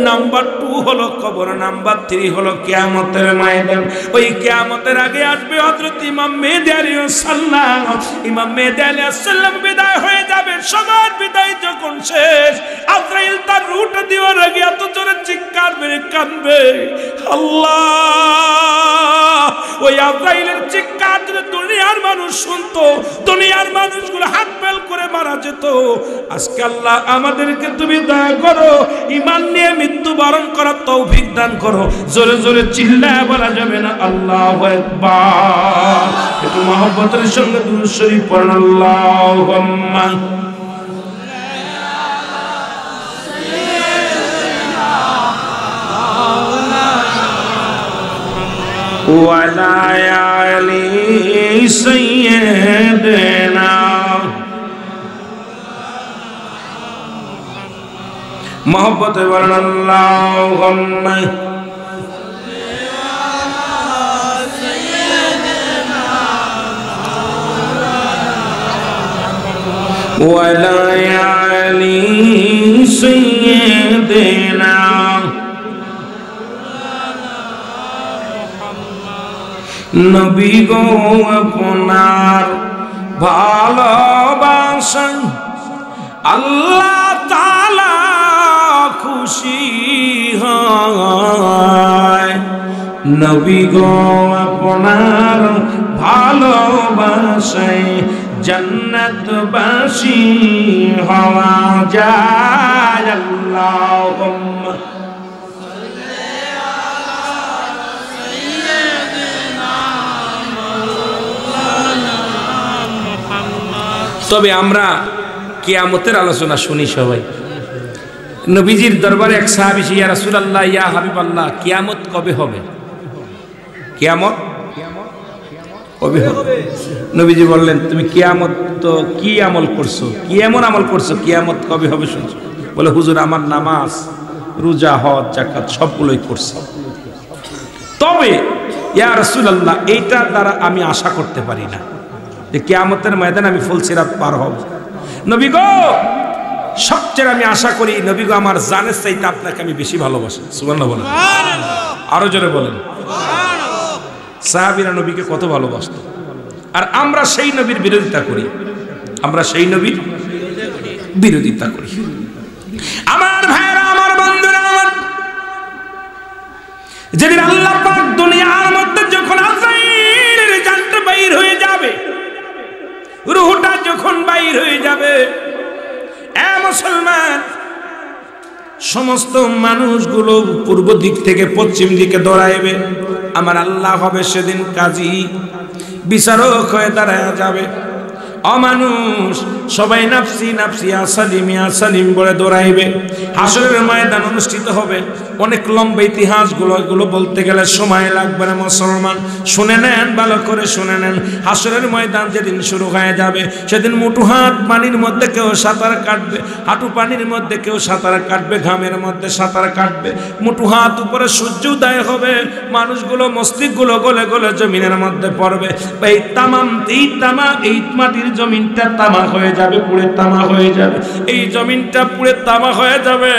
নাম্বার 2 হলো কবর, নাম্বার 3 হলো কিয়ামতের ময়দান। ওই কিয়ামতের আগে আসবে হযরত ইমাম মেহেদী আলাইহিস সালাম। ইমাম মেহেদী আলাইহিস সালাম বিদায় হয়ে যাবে। সবার বিদায় যখন শেষ, আজরাইল তার রূহটা দেওয়ার আগে এত জোরে চিৎকার মেরে কাঁদবে, আল্লাহ! ওই আজরাইলের চিৎকার যদি দুনিয়ার মানুষ শুনতো, দুনিয়ার মানুষগুলো হাত ফেল করে মারা যেত। আজকে আল্লাহ আমাদেরকে তুমি দয়া করো, ঈমান নিয়ে মৃত্যুবরণ করার তৌফিক দান করো। জোরে জোরে চিল্লায় বলা যাবে না আল্লাহু আকবার? একটু মহব্বতের সঙ্গে দুরূদ শরীফ পড়ুন। আল্লাহুম্মা ওয়ালা আলি সাইয়্যিদিনা। মহব্বতে বলেন আল্লাহুম্মা ওয়ালা আলি সাইয়্যিদিনা। নবী গো আপনার ভালোবাসা আল্লাহ তাআলা খুশি হয়। নবী গো আপনার ভালোবাসায় জান্নাতবাসী হওয়া যায়। আল্লাহুম্মা তবে আমরা কিয়ামতের আলোচনা শুনি সবাই। নবীজির দরবারে এক সাহাবী ইয়া রাসূলুল্লাহ, ইয়া হাবিবাল্লাহ, কিয়ামত কবে হবে? কিয়ামত কবে হবে? নবীজি বললেন, তুমি কিয়ামত তো কি আমল করছো, কি এমন আমল করছো, কিয়ামত কবে হবে শুনছো? বলে, হুজুর আমার নামাজ, রোজা, হজ, যাকাত সবগুলোই করছি, তবে ইয়া রাসূলুল্লাহ এইটার দ্বারা আমি আশা করতে পারি না যে কিয়ামতের ময়দানে আমি ফুলসিরাত পার হব। নবী গো, সবচেয়ে আমি আশা করি নবী গো আমার জানের চাইতে আপনাকে আমি বেশি ভালোবাসি। সুবহানাল্লাহ বলেন, আরো জোরে বলেন। সাহাবীরা নবীকে কত ভালোবাসত, আর আমরা সেই নবীর বিরোধিতা করি, আমরা সেই নবীর বিরোধিতা করি। আমার ভাইরা, আমার বন্ধুরা, আমার যেদিন আল্লাহ পাক দুনিয়ার মধ্যে যখন আজরাইলের জানটা বাইর হয়ে যাবে, রূহটা যখন বাইর হয়ে যাবে, এ মুসলমান, সমস্ত মানুষগুলো পূর্ব দিক থেকে পশ্চিম দিকে দৌড়াইবে। আমার আল্লাহ হবে সেদিন কাজী, বিচারক হয়ে দাঁড়ায় যাবে। অমানুষ সবাই নাফসি নাফসি সালিম বলে দৌড়াইবে। হাসরের ময়দান অনুষ্ঠিত হবে। অনেক লম্বা ইতিহাসগুলো, এগুলো বলতে গেলে সময় লাগবে না মুসলমান। শুনে নেন, ভালো করে শুনে নেন। হাসরের ময়দান যেদিন শুরু হয়ে যাবে, সেদিন মুঠো হাত পানির মধ্যে কেউ সাঁতার কাটবে, হাঁটু পানির মধ্যে কেউ সাঁতার কাটবে, ঘামের মধ্যে সাঁতার কাটবে। মুঠো হাত উপরে সূর্য উদয় হবে, মানুষগুলো মস্তিষ্কগুলো গলে গলে জমিনের মধ্যে পড়বে। এই মাটির জমিনটা তামা হয়ে যাবে, পুড়ে তামা হয়ে যাবে। এই জমিনটা পুড়ে তামা হয়ে যাবে।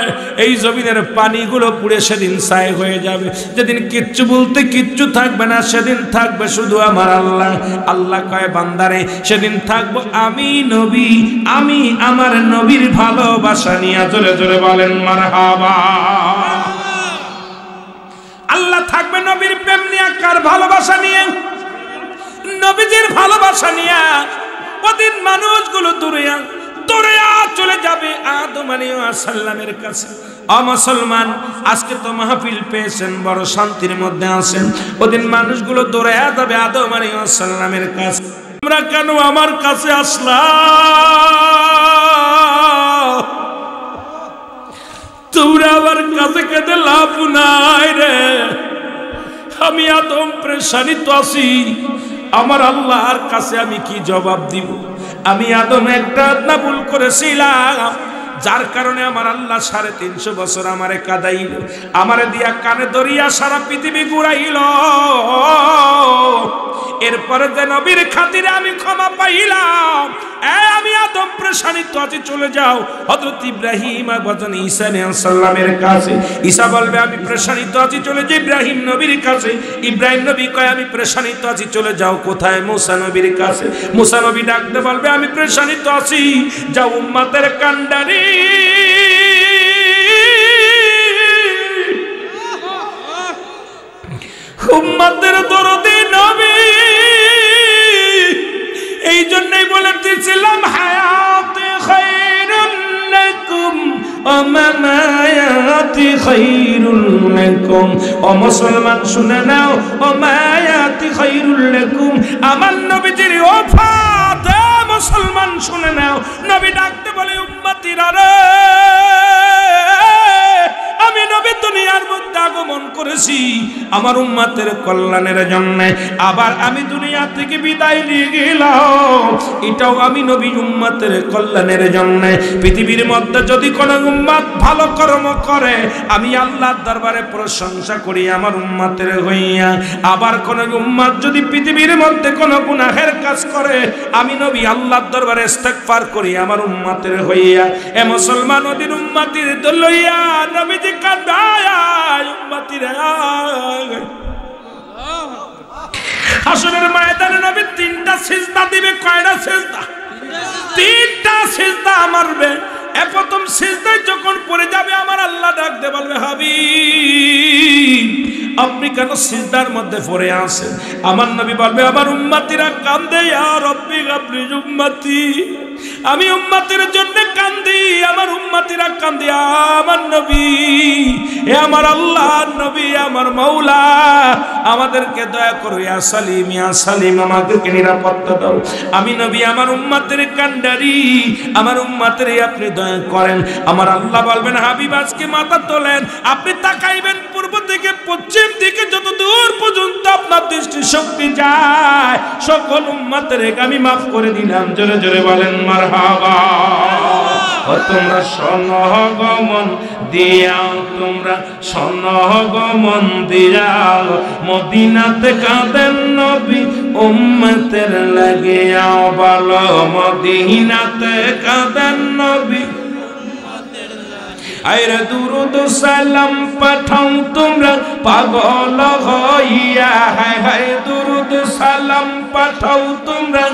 এই জমিনের পানিগুলো পুড়ে সেদিন ছাই হয়ে যাবে। যেদিন কিচ্ছু বলতে কিচ্ছু থাকবে না, সেদিন থাকবে শুধু আমার আল্লাহ। আল্লাহ কয় বান্দারে, সেদিন থাকবো আমি নবী, আমি আমার নবীর ভালোবাসা নিয়ে। জোরে জোরে বলেন মারহাবা। আল্লাহ থাকবে নবীর প্রেম নিয়ে। কার ভালোবাসা নিয়ে? নবীজির ভালোবাসা নিয়ে। ওদিন মানুষগুলো দূরে চলে যাবে আদম আলাইহিস সালামের কাছে। মুসলমান, আজকে তো মাহফিল পেয়েছেন, বড় শান্তির মধ্যে আছেন। ওদিন মানুষগুলো দৌড়ে যাবে আদম আলাইহিস সালামের কাছে। তোমরা কেন আমার কাছে আসলা? তোমরা আমার কাছে কেঁদে লাভ নাই রে। আমি আদম পেরেশানিতে আছি। আমার আল্লাহর কাছে আমি কি জবাব দিব? আমি আদম একটা না ভুল করেছিলাম, যার কারণে আমার আল্লাহ 350 বছর আমারে কাঁদাইল, আমারে দিয়া কানে দরিয়া সারা পৃথিবী ঘুরাইল। এরপরে যে নবীর খাতিরে আমি ক্ষমা পাইলাম। আমি আদম পেরেশানিতে আছি, চলে যাও হযরত ইব্রাহিম বলেন ঈসা আলাইহিস সালামের কাছে। ঈসা বলবে আমি পেরেশানিতে আছি, চলে যাই ইব্রাহিম নবীর কাছে। ইব্রাহিম নবী কয় আমি পেরেশানিতে আছি, চলে যাও কোথায়? মুসা নবীর কাছে। মুসা নবী ডাকতে বলবে আমি পেরেশানিতে আছি, যাও উম্মতের কান্ডারি উম্মতের দরদি নবী। এই জন্যই বলে দিয়েছিলাম হায়াতে খায়রুল লাকুম ওয়া মামায়াতি খায়রুল লাকুম। ও মুসলমান শুনে নাও, ও মায়াতি খায়রুল লাকুম, আমার নবীজির ওফাত। মুসলমান শুনে নাও, নবী ডাকতে বলে উম্মতিরা রে, আমি নবী দুনিয়ার মধ্যে আগমন করেছি আমার উম্মতের কল্যাণের জন্য। আবার আমি দুনিয়া থেকে বিদায় নিয়ে গেলাম, এটাও আমি নবী উম্মতের কল্যাণের জন্য। পৃথিবীর মধ্যে যদি কোনো উম্মত ভালো কর্ম করে, আমি আল্লাহর দরবারে প্রশংসা করি আমার উম্মতের হইয়া। আবার কোন উম্মত যদি পৃথিবীর মধ্যে কোনো গুনাহের কাজ করে, আমি নবী আল্লাহর দরবারে ইস্তেগফার করি আমার উম্মতের হইয়া। এ মুসলমান, ওদিন উম্মতির দলইয়া নবীজি কাঁদায় উম্মতির। হাসরের ময়দানে নবী 3টা সিজদা দিবে। কয়টা সিজদা? 3টা সিজদা মারবে। প্রথম সিজদায় যখন পড়ে যাবে, আমার আল্লাহ ডাকতে বলবে হাবিব আপনি কেন সিজদার মধ্যে পড়ে আছেন? আমার নবী বলবে আমার উম্মতিরা কান্দে, ইয়া রব্বি গাফরি উম্মতি, আমি উম্মতের জন্য কান্দি, আমার উম্মতিরা কান্দে। আমার নবী, এ আমার আল্লাহ নবী, আমার মাওলা, আমাদেরকে দয়া করো, ইয়া সালিম আমাদেরকে নিরাপত্তা দাও। আমি নবী আমার উম্মতের কান্ডারি, আমার উম্মতের আপনি দয়া করেন। আমার আল্লাহ বলবেন হাবিব আজকে মাথা তোলেন, আপনি তাকাইবেন পূর্ব থেকে পশ্চিম দিকে, যত দূর পর্যন্ত আপনার দৃষ্টি শক্তি যায়, সকল উম্মতের আমি মাফ করে দিলাম। জোরে জোরে বলেন মারহাবা। ও তোমরা সনগমন দিয়াও, তোমরা সনগমন দিয়াও, মদিনাতে কাঁদেন নবী উম্মতের লাগিয়াও। বলো মদিনাতে কাঁদেন নবী, আরে দুরুদ সালাম পাঠাও তোমরা পাগল হইয়া। হায় হায় দুরুদ সালাম পাঠাও তোমরা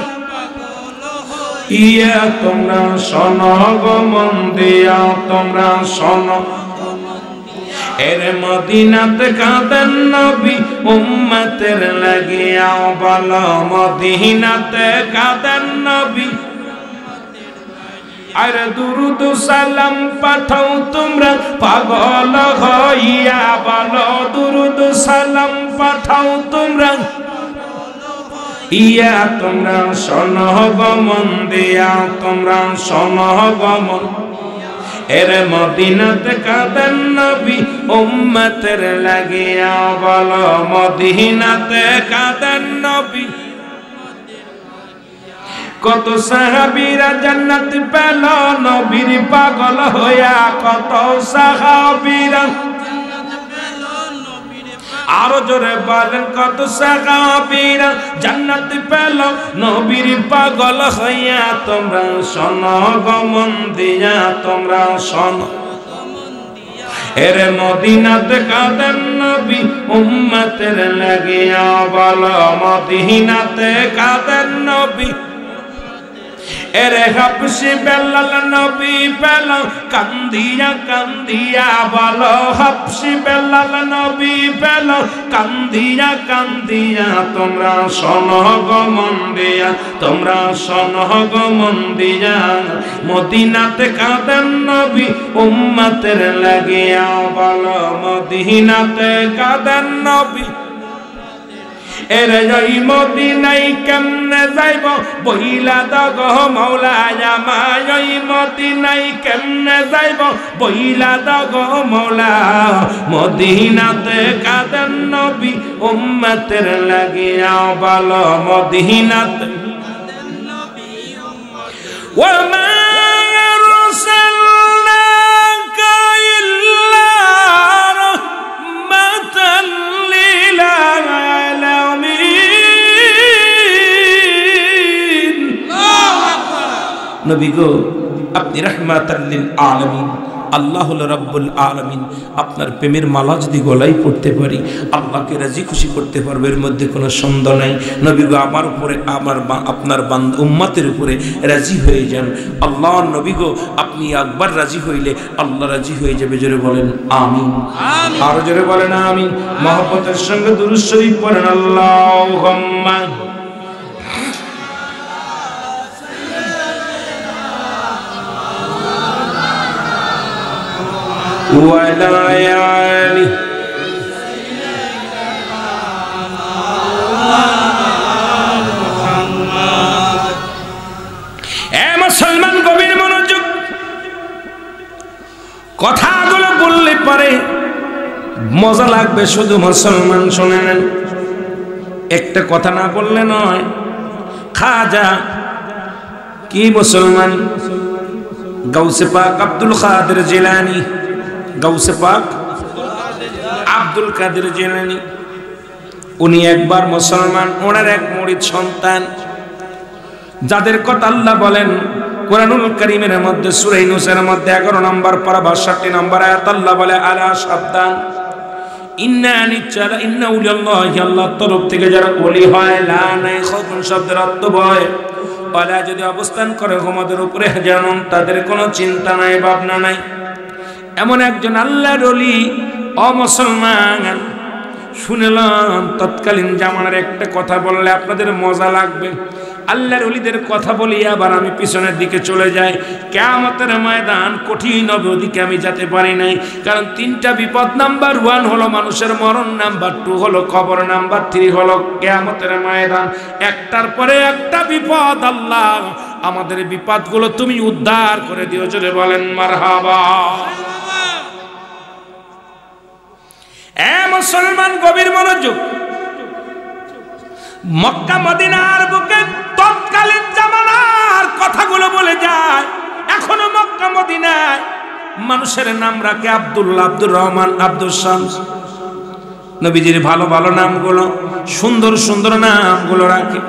ইয়া। তোমরা সনগমন দিয়া, তোমরা শোনো এর মদিনাতে কাঁদেন নবী উম্মতের লাগিয়া। বলো মদিনাতে কাঁদেন নবী, আরে দুরুদ সালাম পাঠাও তোমরা পাগল হইয়া। বলো দুরুদ সালাম পাঠাও তোমরা ইয়া তোমরা শোনো গো মন দিয়া, তোমরা শোনো গো মন। এর মদিনাতে কাঁদেন নবী উম্মতের লাগিয়া, বলো মদিনাতে কাঁদেন নবী। কত সাহাবীরা জান্নাত পেল নবীর পাগল হইয়া, কত সাহাবীরা আরো জোরে বলেন, কত সাহাবীরা জান্নাত পেল নবীর পাগল হইয়া। তোমরা শোনো গো মন দিয়া, তোমরা শোনো। এর মদিনাতে কাঁদেন নবী উম্মতের লাগিয়া, বলো মদিনাতে কাঁদেন নবী। এরে হাবশি বেলাল নবী পেল কান্দিয়া কান্দিয়া, বলো হাবশি বেলাল নবী পেল কান্দিয়া কান্দিয়া। তোমরা শোনো গো মন দিয়া, তোমরা শোনো গো মন দিয়া। মদিনাতে কাঁদেন নবী উম্মতের লাগিয়া, বলো মদিনাতে কাঁদেন নবী। এরে ওই মদিনায় কেমনে যাইব বইলা দাগ মৌলায় আমায়, ওই মদিনায় কেমনে যাইব বইলা দাগ মৌলা। মদিনাতে কাঁদেন নবী উম্মতের লাগিয়া, বলো মদিনাতে ওয়া নবী গো আপনি রাহমাতাল লিল আলামিন, আল্লাহ হলো রব্বুল আলামিন। আপনার প্রেমের মালা যদি গলায় পড়তে পারি আল্লাহকে রাজি খুশি করতে পারবো, এর মধ্যে কোনো সন্দেহ নাই। নবী গো আমার উপরে, আপনার বান্দা উম্মতের উপরে রাজি হয়ে যান। আল্লাহ নবী গো আপনি একবার রাজি হইলে আল্লাহ রাজি হয়ে যাবে। জোরে বলেন আমিন, আরো জোরে বলেন আমিন। মহব্বতের সঙ্গে দুরূদ শরীফ পড়েন আল্লাহুম্মা ওয়ালা আলি। মুসলমান গভীর মনোযোগ, কথাগুলো বললে পরে মজা লাগবে, শুধু মুসলমান শুনে নেন। একটা কথা না বললে নয়। খাজা কি মুসলমান? গাউসে পাক আব্দুল কাদের জিলানী, গাউসে পাক আব্দুল কাদের জিলানী, উনি একবার মুসলমান। ওনার এক মুরিদ সন্তান, যাদের কথা আল্লাহ বলেন কুরআনুল কারীমের মধ্যে সূরা ইউনূসের মধ্যে 11 নম্বর পারা 62 নম্বর আয়াত আল্লাহ বলে আলা সাবধান ইন্না নিশ্চয় ইন্না উলিয়াল্লাহি, আল্লাহর তরফ থেকে যারা ওলি হয়, লা নাই খাউফুন শব্দের অর্থ ভয়, ওয়ালা যদি অবস্থান করে ঘুমাদের উপরে জানুন তাদের কোনো চিন্তা নাই ভাবনা নাই। এমন একজন আল্লাহর ওলি অমুসলমান। শুনলাম তৎকালীন জামানার একটা কথা বললে আপনাদের মজা লাগবে। আল্লাহর ওলিদের কথা বলি আবার আমি পিছনের দিকে চলে যাই। কিয়ামতের ময়দান কঠিন হবে, ওদিকে আমি যেতে পারি নাই। কারণ 3টা বিপদ, নাম্বার 1 হলো মানুষের মরণ, নাম্বার 2 হলো কবর, নাম্বার 3 হলো কিয়ামতের ময়দান। একটার পরে একটা বিপদ। আল্লাহ আমাদের বিপদগুলো তুমি উদ্ধার করে দিও। জোরে বলেন মারহাবা। মুসলমান গভীর মনোযোগ। মক্কা মদিনার বুকে তৎকালীন জামানার কথাগুলো বলে যায়। এখনো মক্কা মদিনায় মানুষের নাম রাখে আব্দুল্লাহ, আব্দুর রহমান, আব্দুল শামস। নবীজির ভালো ভালো নামগুলো, সুন্দর সুন্দর নামগুলো রাখে।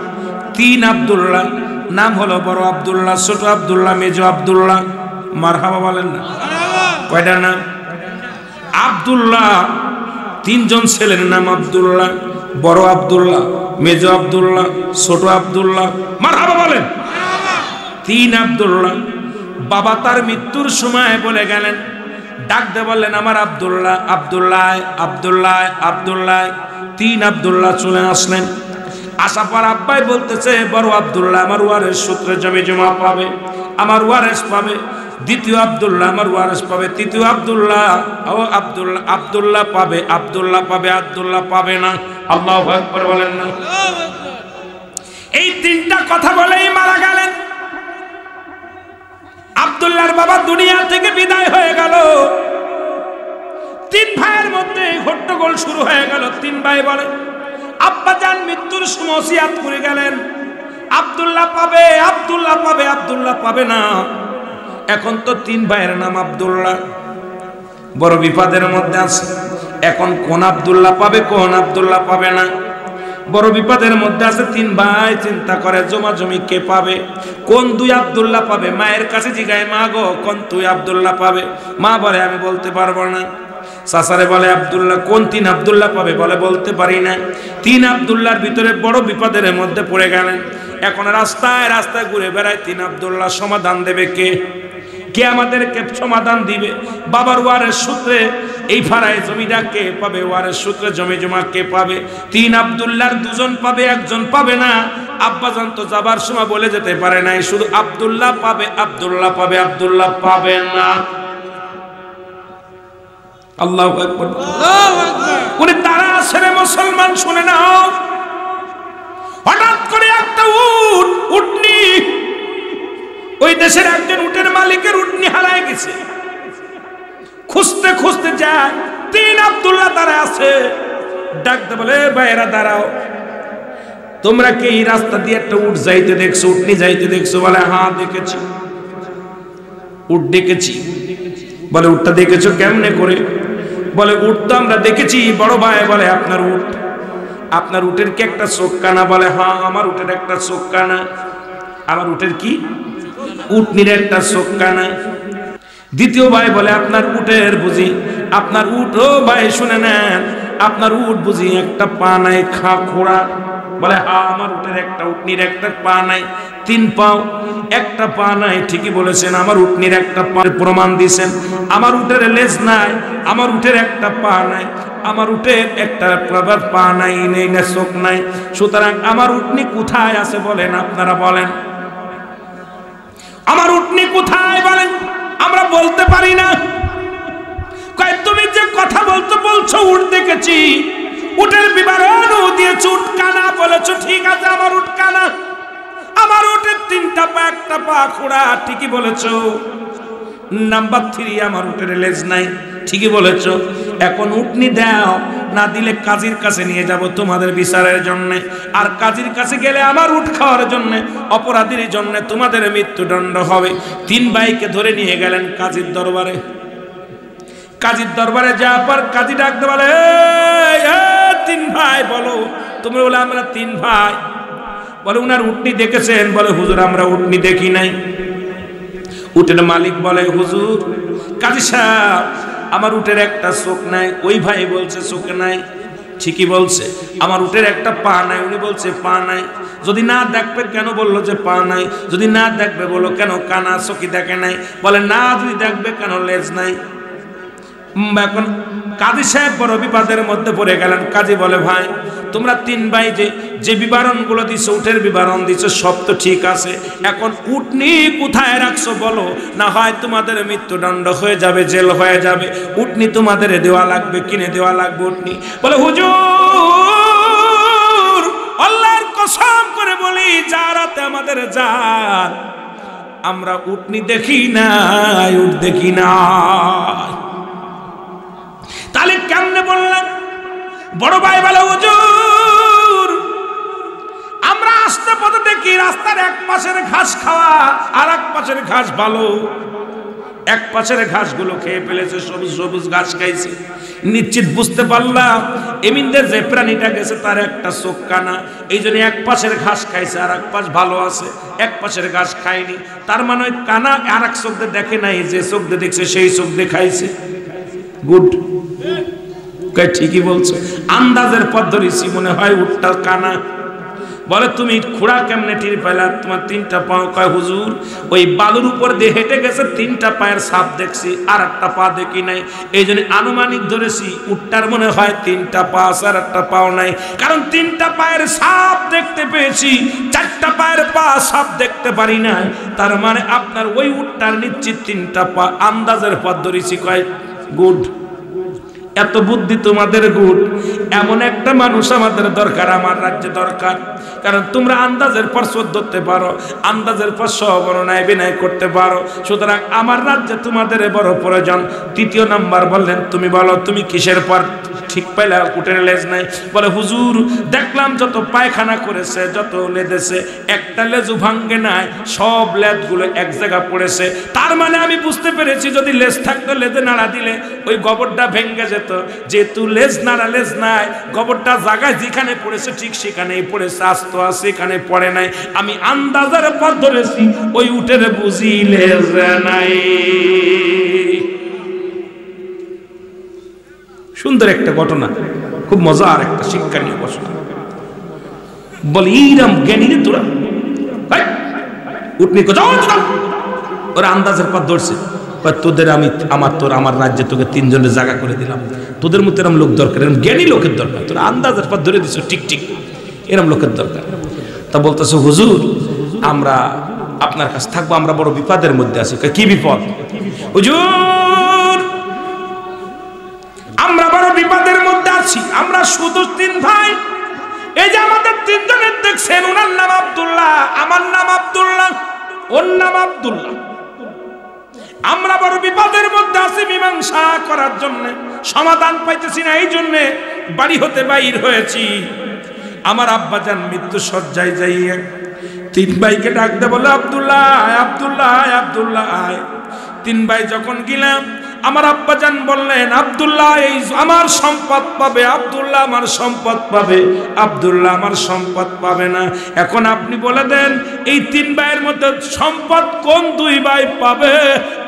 3 আব্দুল্লাহ নাম হলো বড় আব্দুল্লাহ, ছোট আব্দুল্লাহ, মেজো আব্দুল্লাহ। মারহাবা বলেন না? কয়টা নাম? আব্দুল্লাহ 3 জন ছেলের নাম আব্দুল্লাহ, বড় আব্দুল্লাহ, মেজো আব্দুল্লাহ, ছোট আব্দুল্লাহ। মারহাবা বলেন। 3 আব্দুল্লাহ। বাবা তার মৃত্যুর সময় বলে গেলেন, ডাক দিয়ে বললেন আমার আব্দুল্লাহ, আব্দুল্লাহ, আব্দুল্লাহ, আব্দুল্লাহ। 3 আব্দুল্লাহ চলে আসলেন। আসার পর আব্বাই বলতেছে বড় আব্দুল্লাহ আমার ওয়ারেস সূত্রে জমি জমা পাবে, আমার ওয়ারেস পাবে। দ্বিতীয় আব্দুল্লাহ আমার ওয়ারেস পাবে। তৃতীয় আব্দুল্লাহ ও আব্দুল্লাহ, আব্দুল্লাহ পাবে, আব্দুল্লাহ পাবে, আব্দুল্লাহ পাবে না। আল্লাহু আকবার বলেন না? এই তিনটা কথা বলেই মারা গেলেন। আব্দুল্লাহর বাবা দুনিয়া থেকে বিদায় হয়ে গেল। তিন ভাইয়ের মধ্যে হট্টগোল শুরু হয়ে গেল। তিন ভাই বলে আব্বাজান মৃত্যুর সময় ওসিয়াত করে গেলেন আব্দুল্লাহ পাবে, আব্দুল্লাহ পাবে, আব্দুল্লাহ পাবে না। এখন তো তিন ভাইয়ের নাম আব্দুল্লাহ, বড় বিপদের মধ্যে আছে। এখন কোন আব্দুল্লাহ পাবে, কোন আব্দুল্লাহ পাবে না, বড় বিপদের মধ্যে আছে। তিন ভাই চিন্তা করে জমা জমি কে পাবে, কোন দুই আব্দুল্লাহ পাবে। মায়ের কাছে জিগায়, মা গো কোন দুই আব্দুল্লাহ পাবে? মা বলে আমি বলতে পারবো না। সাসারে বলে আব্দুল্লাহ, কোন তিন আব্দুল্লাহ পাবে? বলে বলতে পারি না। তিন আব্দুল্লাহর ভিতরে বড় বিপদের মধ্যে পড়ে গেলেন। এখন রাস্তায় রাস্তায় ঘুরে বেড়ায় তিন আব্দুল্লাহ। সমাধান দেবে কে? কে আমাদেরকে সমাধান দিবে? বাবার ওয়ারের সূত্রে এই ফারায় জমিটা কে পাবে? ওয়ারের সূত্রে জমি জমা কে পাবে? তিন আব্দুল্লাহর দুজন পাবে, একজন পাবে না। আব্বাজান তো যাবার সময় বলে যেতে পারে নাই, শুধু আব্দুল্লাহ পাবে, আব্দুল্লাহ পাবে, আব্দুল্লাহ পাবে না। আল্লাহু আকবার, আল্লাহু আকবার। ওরে তারা আসলে মুসলমান, শুনে নাও। হঠাৎ করে একটা উটনি, ওই দেশের একজন উটের মালিকের উটনি হারায় গেছে। খুঁজতে খুঁজতে যায়, তিন আব্দুল্লাহ তারা আছে। ডাকতে বলে ভাইয়েরা দাঁড়াও, তোমরা কি এই রাস্তা দিয়ে একটা উট যাইতে দেখছো, উটনি যাইতে দেখছো? বলে হ্যাঁ দেখেছি। উট দেখেছি। বলে উটটা দেখেছো কেমনে করে? বলে উট তো আমরা দেখেছি। বড় ভাই বলে আপনার উট, আপনার উটের কি একটা চোখ কানা? বলে হ্যাঁ আমার উটের একটা চোখ কানা। আমার উটের কি? উটনির একটা চোখ কানা। দ্বিতীয় ভাই বলে আপনার উটের বুঝি, আপনার উট, ও ভাই শুনে নেন, আপনার উট বুঝি একটা পা নাই, খা খোড়া? বলে হ্যাঁ আমার উটের একটা, উটনির একটা পা নাই, তিন পাও, একটা পা নাই। ঠিকই বলেছেন, আমার উটনির একটা পা প্রমাণ দিয়েছেন। আমার উটের লেজ নাই, আমার উটের একটা পা নাই, আমার উটের একটা পা নাই, নেই না চোখ নাই। সুতরাং আমার উটনি কোথায় আছে বলেন, আপনারা বলেন। আমার উটনি কোথায় বলেন? আমরা বলতে পারি না। কয় তুমি যে কথা বলছো উট দেখেছি, উটের বিবরণ দিয়েছ, উট কানা বলেছো, ঠিক আছে আমার উট কানা। আমার উটের তিনটা পা, একটা পা খোড়া, ঠিকই বলেছো। নাম্বার 3 আমার উটের লেজ নাই, ঠিকই বলেছো। এখন উটনি দাও, না দিলে কাজীর কাছে নিয়ে যাব তোমাদের বিচারের জন্য। আর কাজীর কাছে গেলে আমার উট খাওয়ার জন্য, অপরাধীর জন্য তোমাদের মৃত্যুদণ্ড হবে। তিন ভাইকে ধরে নিয়ে গেলেন কাজীর দরবারে। কাজীর দরবারে যাওয়ার পর কাজী ডাকতে বলে, তিন ভাই বলো। তোমরা বলে আমরা তিন ভাই। বলে উনার উটনি দেখেছেন? বলে হুজুর আমরা উটনি দেখি নাই। উটের মালিক বলে হুজুর, কাজী সাহেব আমার উটের একটা চোখ নাই। ওই ভাই বলছে চোখ নাই, ঠিকই বলছে। আমার উটের একটা পা নাই, উনি বলছে পা নাই। যদি না দেখবে কেন বললো যে পা নাই? যদি না দেখবে বলো কেন কানা, চোখই দেখে নাই? বলে না যদি দেখবে কেন লেজ নাই? এখন কাজী সাহেব বড় বিপদের মধ্যে পড়ে গেলেন। কাজী বলে ভাই তোমরা তিন ভাই যে বিবরণগুলো দিছো, উটের বিবরণ দিছো, সব তো ঠিক আছে। এখন উটনি কোথায় রাখছো বলো, না হয় তোমাদের মৃত্যুদণ্ড হয়ে যাবে, জেল হয়ে যাবে। উটনি তোমাদের দেওয়া লাগবে, কিনে দেওয়া লাগবে উটনি। বলে হুজুর আল্লাহর কসম করে বলি, যারাতে আমাদের জান, আমরা উটনি দেখি নাই, উট দেখি নাই। তাহলে কেমনে বললাম? বড় ভাই বলে হুজুর আমরা আসতে পথে দেখি রাস্তার এক পাশের ঘাস খাওয়া, আর এক পাশের ঘাস ভালো। এক পাশের ঘাসগুলো খেয়ে ফেলেছে, সবুজ সবুজ ঘাস খাইছে। নিশ্চিত বুঝতে পারলাম এমিনদের যে প্রাণীটা গেছে তার একটা চোখ কানা, এই জন্য এক পাশের ঘাস খাইছে, আর এক পাশ ভালো আছে, এক পাশের ঘাস খায়নি। তার মানে ওই কানা আর এক চোখ দিয়ে দেখে নাই, যে চোখ দিয়ে দেখছে সেই চোখ দিয়ে খাইছে। গুড, ঠিকই বলছো। আন্দাজের পথ ধরেছি, মনে হয় উটটা কানা। বলে তুমি খুঁড়া কেমনে টির পাইলা? তোমার তিনটা পাও? কয় হুজুর ওই বালুর উপর দিয়ে হেঁটে গেছে, তিনটা পায়ের ছাপ দেখছি, আর একটা পা দেখি নাই। এই জন্য আনুমানিক ধরেছি উটটার মনে হয় তিনটা পা আছে, আর একটা পাও নাই। কারণ তিনটা পায়ের ছাপ দেখতে পেয়েছি, চারটা পায়ের পা ছাপ দেখতে পারি না। তার মানে আপনার ওই উটটার নিশ্চিত তিনটা পা। আন্দাজের পথ ধরেছি। কয় গুড। এত বুদ্ধি তোমাদের গুড। এমন একটা মানুষ আমাদের দরকার, আমার রাজ্যে দরকার। কারণ তোমরা আন্দাজের পর শোধ ধরতে পারো, আন্দাজের পর সবরণায় বিনয় করতে পারো। সুতরাং আমার রাজ্যে তোমাদের বড় প্রয়োজন। তৃতীয় নাম্বার বললেন, তুমি বলো তুমি কিসের পর ঠিক পাইলা উটের লেজ নাই? বলে হুজুর দেখলাম যত পায়খানা করেছে, যত লেদেছে, একটা লেজু ভাঙ্গে নাই, সব লেজগুলো এক জায়গা পড়েছে। তার মানে আমি বুঝতে পেরেছি যদি লেজ থাকতো লেজে নাড়া দিলে ওই গোবরটা ভেঙ্গে যেত। যেহেতু লেজ নাড়া, লেজ নাই, গোবরটা জায়গায় যেখানে পড়েছে ঠিক সেখানেই পড়েছে, আস্ত আছে এখানে পড়ে নাই। আমি আন্দাজের পর ধরেছি ওই উটের বুঝি লেজ নাই। সুন্দর একটা ঘটনা, খুব মজার একটা শিক্ষা নিয়ে ঘটনা। বলে এইরকম জ্ঞানী রে তোরা, উঠনি কোথাও ওরা আন্দাজের পর ধরছে। তোদের আমি আমার রাজ্যে তোকে তিনজনের জায়গা করে দিলাম, তোদের মতো এরম লোক দরকার, এরম জ্ঞানী লোকের দরকার। তোরা আন্দাজের পর ধরে দিচ্ছ ঠিক ঠিক, এরম লোকের দরকার। তা বলতেছে হুজুর আমরা আপনার কাছে থাকবো, আমরা বড় বিপদের মধ্যে আছি। কি বিপদ? হুজুর আমরা বড় বিপদের মধ্যে আছি। আমরা শুধু তিন ভাই, এই যে আমাদের তিনজনের দেখছেন, ওনার নাম আব্দুল্লাহ, আমার নাম আব্দুল্লাহ, ওর নাম আব্দুল্লাহ। আমরা বড় বিপদের মধ্যে আছি, মীমাংসা করার জন্য সমাধান পাইতেছি না, এই জন্য বাড়ি হতে বাইর হয়েছি। আমার আব্বাজান মৃত্যু সজ্জায় যাইয়ে তিন ভাইকে ডাক দে, বলে আব্দুল্লাহ আব্দুল্লাহ আব্দুল্লাহ। তিন ভাই যখন গেলাম, আমার আব্বাজান বললেন আব্দুল্লাহ এই আমার সম্পদ পাবে, আব্দুল্লাহ আমার সম্পদ পাবে, আব্দুল্লাহ আমার সম্পদ পাবে না। এখন আপনি বলে দেন এই তিন ভাইয়ের মধ্যে সম্পদ কোন দুই ভাই পাবে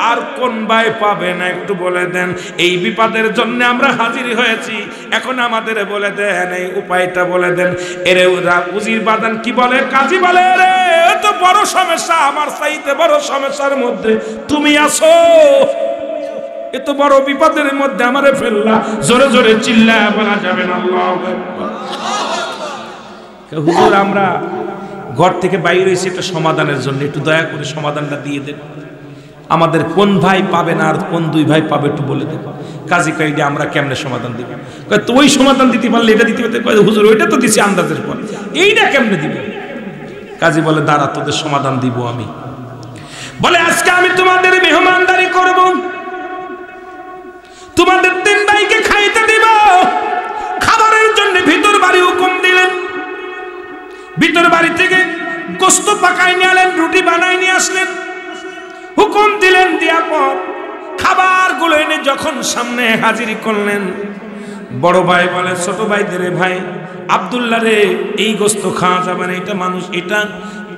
আর কোন ভাই পাবে না, একটু বলে দেন। এই বিপদের জন্য আমরা হাজির হয়েছি, এখন আমাদের বলে দেন, এই উপায়টা বলে দেন। এরে উজির বাদান কি বলে, কাজী বলে রে এত বড় সমস্যা, আমার চাইতে বড় সমস্যার মধ্যে তুমি আছো, এত বড় বিপদের মধ্যে আমারে ফেললা। জোরে জোরে চিল্লায়া বলা যাবে না আল্লাহু আকবার। হুজুর আমরা ঘর থেকে বাইরে এসে একটা সমাধানের জন্য, একটু দয়া করে সমাধানটা দিয়ে দেন। আমাদের কোন ভাই পাবে না আর কোন দুই ভাই পাবে একটু বলে দেন। কাজী কয় যে আমরা কেমনে সমাধান দিব? কয় তো ওই সমাধান দিতে পারলে এটা দিতে পারতে। কয় হুজুর ওইটা তো দিছি আন্দাজের পর, এইটা কেমনে দিব? কাজী বলে দাঁড়া তোদের সমাধান দিব আমি। বলে আজকে আমি তোমাদের মেহমানদারি করব, তোমাদের তিন ভাইকে খাইতে দিব। খাবারের জন্য ভিতর বাড়ি হুকুম দিলেন, ভিতর বাড়ি থেকে গোস্ত পাকাই নিয়ে আলেন, রুটি বানাই নিয়ে আসলেন, হুকুম দিলেন। দেওয়ার পর খাবারগুলো এনে যখন সামনে হাজির করলেন, বড় ভাই বলে ছোট ভাইদের, ভাই আব্দুল্লাহ রে এই গোস্ত খাওয়া যাবে না, এটা মানুষ, এটা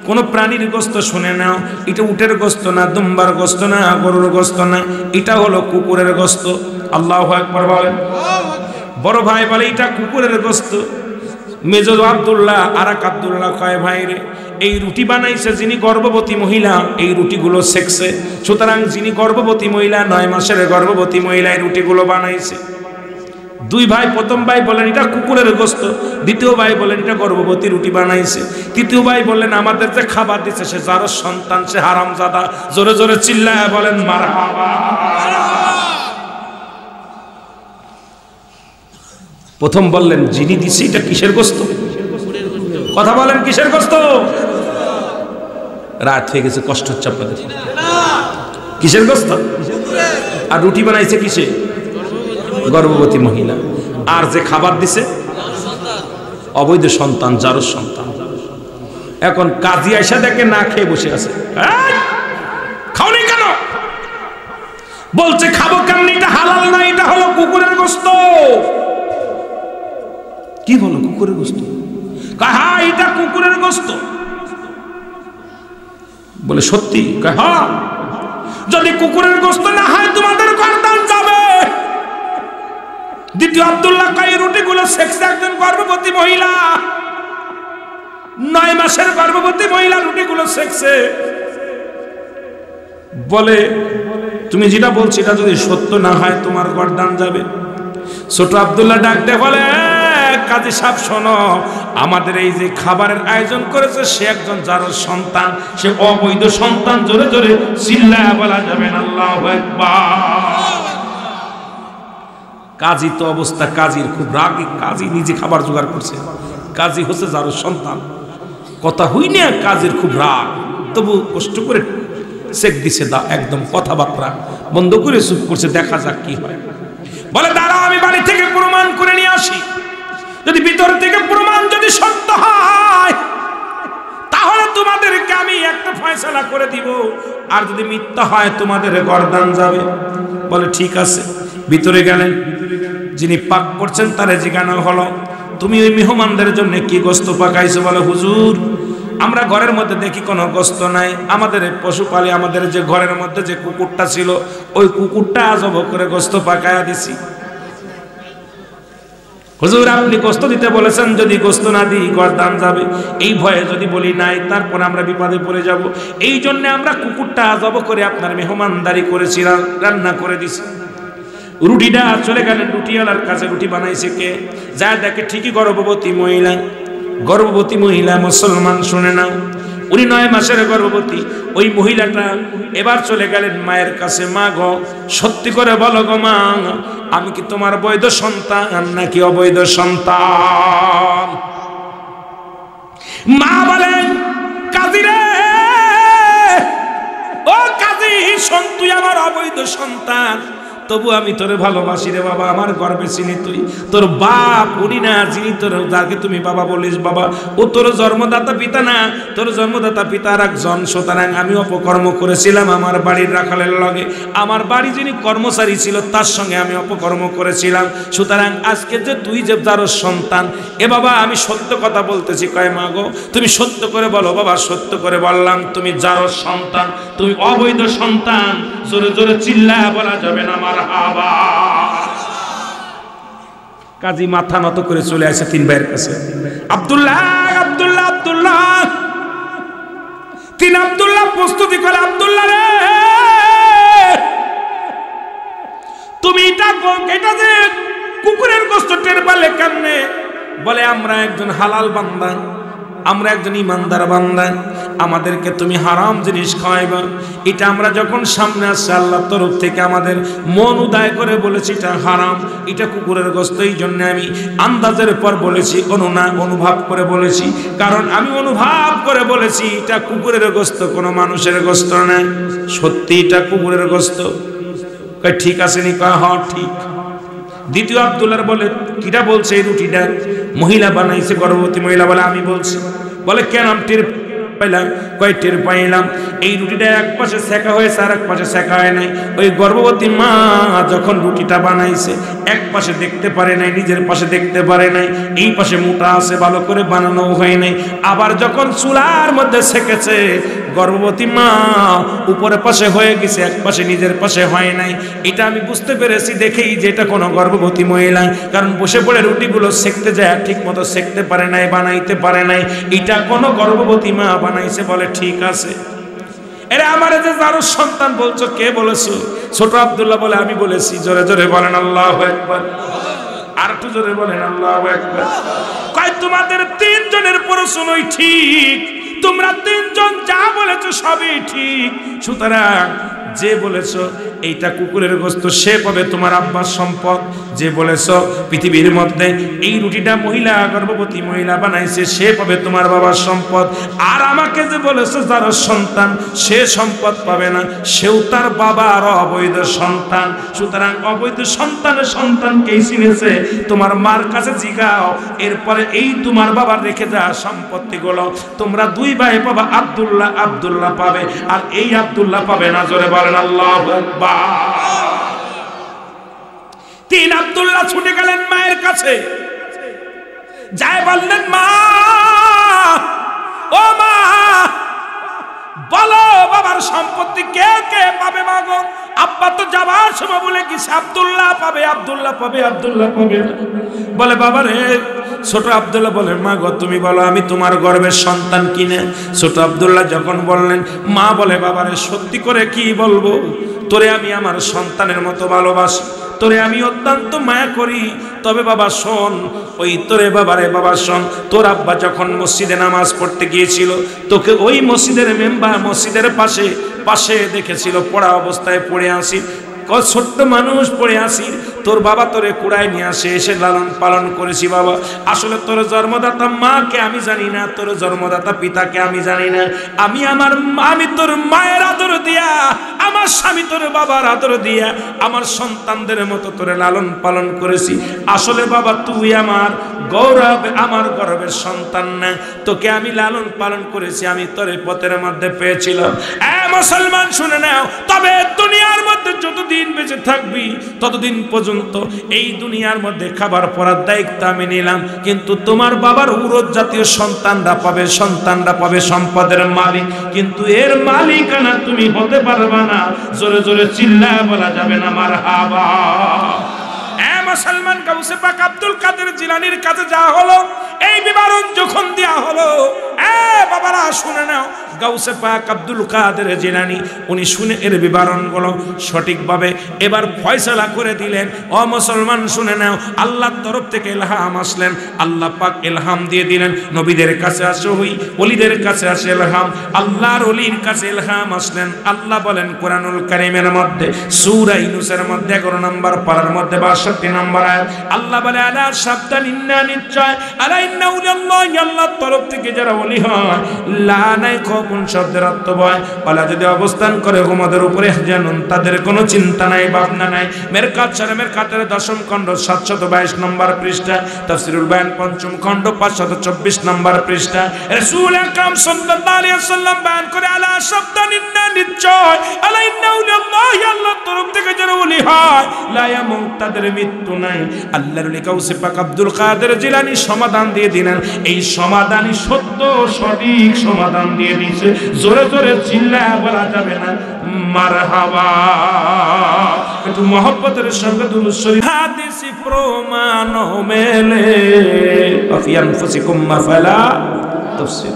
কোন প্রাণীর গোস্ত শুনে নাও, এটা উটের গোস্ত না, দুম্বার গোস্ত না, গরুর গোস্ত না, এটা হলো কুকুরের গোস্ত। আল্লাহু আকবার বলেন। বড় ভাই বলে এটা কুকুরের গোস্ত। মেজর আব্দুল্লাহ আর এক আব্দুল্লাহ কয় ভাই রে এই রুটি বানাইছে যিনি গর্ভবতী মহিলা, এই রুটিগুলো শেখছে, সুতরাং যিনি গর্ভবতী মহিলা, 9 মাসের গর্ভবতী মহিলা এই রুটিগুলো বানাইছে। দুই ভাই, প্রথম ভাই বলেন এটা কুকুরের গোস্ত, দ্বিতীয় ভাই বলেন এটা গর্ভবতী রুটি বানাইছে, তৃতীয় ভাই বললেন আমাদের যে খাবার দিচ্ছে সে যার সন্তান সে হারামজাদা। জোরে জোরে চিল্লায়া বলেন মারহাবা। প্রথম বললেন যিনি দিছে এটা কিসের গোস্ত? কথা বলেন কিসের গোস্ত? রাত হয়ে গেছে, কষ্ট হচ্ছে আপনাদের। কিসের গোস্ত? আর রুটি বানাইছে কিসে? গর্ভবতী মহিলা। আর যে খাবার দিছে অবৈধ সন্তান, যার সন্তান। এখন কাজী আয়সা দেখে না খেয়ে বসে আছে, খাওনি কেন? বলছে খাবো কেমনি, এটা হালাল না, এটা হলো কুকুরের গোস্ত। কি হলো কুকুরের গোস্ত? হ্যাঁ এটা কুকুরের গোস্ত। বলে সত্যি? হ্যাঁ। যদি কুকুরের গোস্ত না হয় তোমাদের গর্দান যাবে। দ্বিতীয় আব্দুল্লাহ কয় রুটিগুলো শেখছে একজন গর্ভবতী মহিলা, 9 মাসের গর্ভবতী মহিলা রুটিগুলো শেখছে। বলে তুমি যেটা বলছো এটা যদি সত্য না হয় তোমার গর্দান যাবে। ছোট আব্দুল্লাহ ডাকতে বলে কাজী সাহেব শোনো, আমাদের এই যে খাবারের আয়োজন করেছে সে একজন যার সন্তান, সে অবৈধ সন্তান। জোরে জোরে চিল্লায়া বলা যাবে না আল্লাহু আকবার। কাজী তো অবস্থা, কাজীর খুব রাগী, কাজী নিজে খাবার জোগাড় করছে, কাজী হচ্ছে জারুর সন্তান, কথা হই না, কাজীর খুব রাগ, তবু কষ্ট করে চেক দিছে, একদম কথাবার্তা বন্ধ করে চুপ করছে, দেখা যাক কি হয়। বলে দাঁড়া, আমি বাড়ি থেকে প্রমাণ করে নিয়ে আসি, যদি ভিতর থেকে প্রমাণ যদি সত্য হয় তাহলে তোমাদেরকে আমি একটা ফয়সালা করে দিব, আর যদি মিথ্যা হয় তোমাদের গর্দান যাবে। বলে ঠিক আছে। ভিতরে গেলেন, যিনি পাক করছেন তারে জিজ্ঞাসা হলো, তুমি ওই মেহমানদের জন্য কি গোস্ত পাকাইছো? বলে হুজুর, আমরা ঘরের মধ্যে দেখি কোনো গোস্ত নাই, আমাদের পশু পালি, আমাদের যে ঘরের মধ্যে যে কুকুরটা ছিল ওই কুকুরটা আজব করে গোস্ত পাকায়া দিছি। হুজুর আপনি গোস্ত দিতে বলেছেন, যদি গোস্ত না দিই গর্দান যাবে, এই ভয়ে যদি বলি নাই তারপর আমরা বিপদে পড়ে যাব, এই জন্য আমরা কুকুরটা আজব করে আপনার মেহমানদারি করেছি, রান্না করে দিছি। রুটিটা চলে গেলেন রুটিওয়ালার কাছে, রুটি বানাইছে কে? যা দেখে ঠিকই গর্ভবতী মহিলা, গর্ভবতী মহিলা মুসলমান, শুনে নাও, উনি 9 মাসের গর্ভবতী। ওই মহিলাটা এবার চলে গেলেন মায়ের কাছে, মা গো সত্যি করে বলো গো মা, আমি কি তোমার বৈধ সন্তান নাকি অবৈধ সন্তান? মা বলেন, কাজী রে, ও কাজী শোন, তুই আমার অবৈধ সন্তান, তবু আমি তোরে ভালোবাসি রে বাবা, আমার গর্বে চিনি তুই, তোর বাপ উনি না, যিনি তোর, যাকে তুমি বাবা বলিস, বাবা ও তোর জন্মদাতা পিতা না, তোর জন্মদাতা পিতার একজন। সুতরাং আমি অপকর্ম করেছিলাম আমার বাড়ির রাখালের লগে, আমার বাড়ি যিনি কর্মচারী ছিল তার সঙ্গে আমি অপকর্ম করেছিলাম। সুতরাং আজকে যে তুই যে যার সন্তান, এ বাবা আমি সত্য কথা বলতেছি। কয় মা গো তুমি সত্য করে বলো। বাবা সত্য করে বললাম, তুমি যার সন্তান, তুমি অবৈধ সন্তান। জোরে জোরে চিল্লা বলা যাবে না মারহাবা। কাজী মাথা নত করে চলে আসে 3 ভাইয়ের কাছে, আব্দুল্লাহ আব্দুল্লাহ আব্দুল্লাহ। 3 আব্দুল্লাহ প্রস্তুতি করে, আব্দুল্লাহ রে তুমি এটা যে কুকুরের গোশত টের পেলে কেমনে? বলে আমরা একজন হালাল বান্দা, আমরা একজন ইমানদার বান্দা, আমাদেরকে তুমি হারাম জিনিস খাওয়াইবা, এটা আমরা যখন সামনে আসছে আল্লাহর তরফ থেকে আমাদের মন উদয় করে বলেছি এটা হারাম, এটা কুকুরের গোশত। এই জন্য আমি আন্দাজের পর বলেছি, অনুভব করে বলেছি, কারণ আমি অনুভব করে বলেছি এটা কুকুরের গোশত, কোনো মানুষের গোশত না। সত্যি এটা কুকুরের গোশত? কয় ঠিক আছে নি? কয় হ্যাঁ ঠিক। দ্বিতীয় আব্দুল্লাহ বলে, কিটা বলছে? এই রুটিটা মহিলা বানাইছে, গর্ভবতী মহিলা। বলে আমি বলছি। বলে কেন? টের পাইলাম। কয় টের পাইলাম, এই রুটিটা এক পাশে সেকা হয়েছে আর এক পাশে সেকা হয় নাই। ওই গর্ভবতী মা যখন রুটিটা বানাইছে এক পাশে দেখতে পারে নাই, নিজের পাশে দেখতে পারে নাই, এই পাশে মোটা আছে, ভালো করে বানানো হয় নাই। আবার যখন চুলার মধ্যে সেকেছে, গর্ভবতী মা উপরের পাশে হয়ে গেছে, এক পাশে নিজের পাশে হয় নাই। এটা আমি বুঝতে পেরেছি দেখেই যে এটা কোনো গর্ভবতী মহিলা, কারণ বসে পড়ে রুটিগুলো সেকতে যায়, ঠিক মতো সেকতে পারে নাই, বানাইতে পারে নাই। এটা কোনো গর্ভবতী মা বানাইছে। বলে ঠিক আছে। এরা আমার যে যার সন্তান বলছো, কে বলেছো? ছোট আব্দুল্লাহ বলে আমি বলেছি। জোরে জোরে বলেন আল্লাহু আকবার। আর একটু জোরে বলেন আল্লাহু আকবার। কয় তোমাদের 3 জনের প্রশ্নই ঠিক, তোমরা 3 জন যা বলেছো সবই ঠিক। সুতরাং যে বলেছো এইটা কুকুরের গোশত, সে পাবে তোমার আব্বার সম্পদ। যে বলেছো পৃথিবীর মধ্যে এই রুটিটা মহিলা, গর্ভবতী মহিলা বানাইছে, সে পাবে তোমার বাবার সম্পদ। আর আমাকে যে বলেছো যার সন্তান, সে সম্পদ পাবে না, সেও তার বাবার অবৈধ সন্তান। সুতরাং অবৈধ সন্তানের সন্তানকেই চিনেছে, তোমার মার কাছে জিগাও। এরপরে এই তোমার বাবার রেখে যাওয়া সম্পত্তিগুলো তোমরা 2 ভাই পাবা, আব্দুল্লাহ আব্দুল্লাহ পাবে, আর এই আব্দুল্লাহ পাবে না। জোরে বলেন আল্লাহু আকবার। 3 আব্দুল্লাহ ছুটে গেলেন মায়ের কাছে, যাই বললেন মা, ও মা বলো বাবার সম্পত্তি কে কে পাবে? মা গো আব্বা তো যাবার সময় বলে গেছে আব্দুল্লাহ পাবে, আব্দুল্লাহ পাবে, আব্দুল্লাহ পাবে। বলে বাবা রে, ছোট আব্দুল্লাহ বলে মা গো তুমি বলো আমি তোমার গর্ভের সন্তান কিনা? ছোট আব্দুল্লাহ যখন বললেন, মা বলে বাবা রে সত্যি করে কি বলবো, তোরে আমি আমার সন্তানের মতো ভালোবাসি, তোরে আমি অত্যন্ত মায়া করি। তবে বাবা শোন, ওই তোরে বাবারে বাবা শোন, তোর আব্বা যখন মসজিদে নামাজ পড়তে গিয়েছিল, তোকে ওই মসজিদের মেম্বার মসজিদের পাশে দেখেছিল পড়া অবস্থায় পড়ে আসি, ছোট্ট মানুষ পড়ে আসি, তোর বাবা তোরে কুড়ায় নিয়ে আসে, এসে লালন পালন করেছি বাবা। আসলে তোর জন্মদাতা মাকে আমি জানি না, তোর জন্মদাতা পিতাকে আমি জানি না। আমি তোর মায়ের আদর দিয়া, আমার স্বামী তোর বাবার আদর দিয়া আমার সন্তানদের মতো তোরে লালন পালন করেছি। আসলে বাবা তুই আমার গৌরব, আমার গর্বের সন্তান না, তোকে আমি লালন পালন করেছি, আমি তোর পথের মধ্যে পেয়েছিলাম। মুসলমান শুনে নাও, তবে দুনিয়ার মধ্যে যতদিন বেঁচে থাকবি ততদিন পর্যন্ত এই দুনিয়ার মধ্যে খাবার পরার দায়িত্ব আমি নিলাম, কিন্তু তোমার বাবার উরদ জাতীয় সন্তানরা পাবে সম্পদের মালিক, কিন্তু এর মালিকানা তুমি হতে পারবে না। জোরে জোরে চিল্লায় বলা যাবে না মারহাবা। মুসলমান গাউসে পাক আব্দুল কাদের জিলানীর কাছে যা হলো, এই বিবরণ যখন দেয়া হলো, বাবারা শুনে নাও, গাউসে পাক আব্দুল কাদের জিলানী উনি শুনে এর বিবরণগুলো সঠিকভাবে এবার ফয়সালা করে দিলেন। ও মুসলমান শুনে নাও, আল্লাহর তরফ থেকে ইলহাম আসলেন, আল্লাহ পাক ইলহাম দিয়ে দিলেন। নবীদের কাছে আসে ওই, ওলিদের কাছে আসে ইলহাম, আল্লাহর ওলির কাছে ইলহাম আসলেন। আল্লাহ বলেন কোরআনুল কারীমের মধ্যে সূরা ইউনূসের মধ্যে 11 নম্বর পারার মধ্যে 62 নম্বর আয়াত, আল্লাহ বলে আলা সাবধান, ইন্না নিশ্চয়, আলা ইন্না উলিল্লাহি, আল্লাহর তরফ থেকে যারা ওলি হয়, লা নাই খবুন শব্দের অর্থ ভয়, ওয়ালা যদি অবস্থান করে ওদের উপরে জানুন, তাদের কোনো চিন্তা নাই ভাবনা নাই। মেরকাত শরীফের খাতের 10ম খণ্ড 722 নম্বর পৃষ্ঠা, তাফসীরুল বায়ান 5ম খণ্ড 524 নম্বর পৃষ্ঠা, রাসূল আকরাম সাল্লাল্লাহু আলাইহি ওয়াসাল্লাম বয়ান করে আলা সাবধান, ইন্না নিশ্চয়, আলা ইন্না উলিল্লাহি, আল্লাহর তরফ থেকে যারা ওলি হয়, লা ইয়ামুত, তাদের মৃত্যু নাই। আল্লাহর ওলি গাউসে পাক আব্দুল কাদের জিলানী সমাধান দিয়ে দিলেন। এই সমাধানই সত্য, সঠিক সমাধান দিয়ে দিয়েছে। জোরে জোরে চিল্লায় বলা যাবে না মারহাবা। একটু মহব্বতের সঙ্গে দুরূদ শরীফ। হাদিসি প্রমাণ মেলে, আফিয়ান ফুসিকুম মাফালা তাফসির।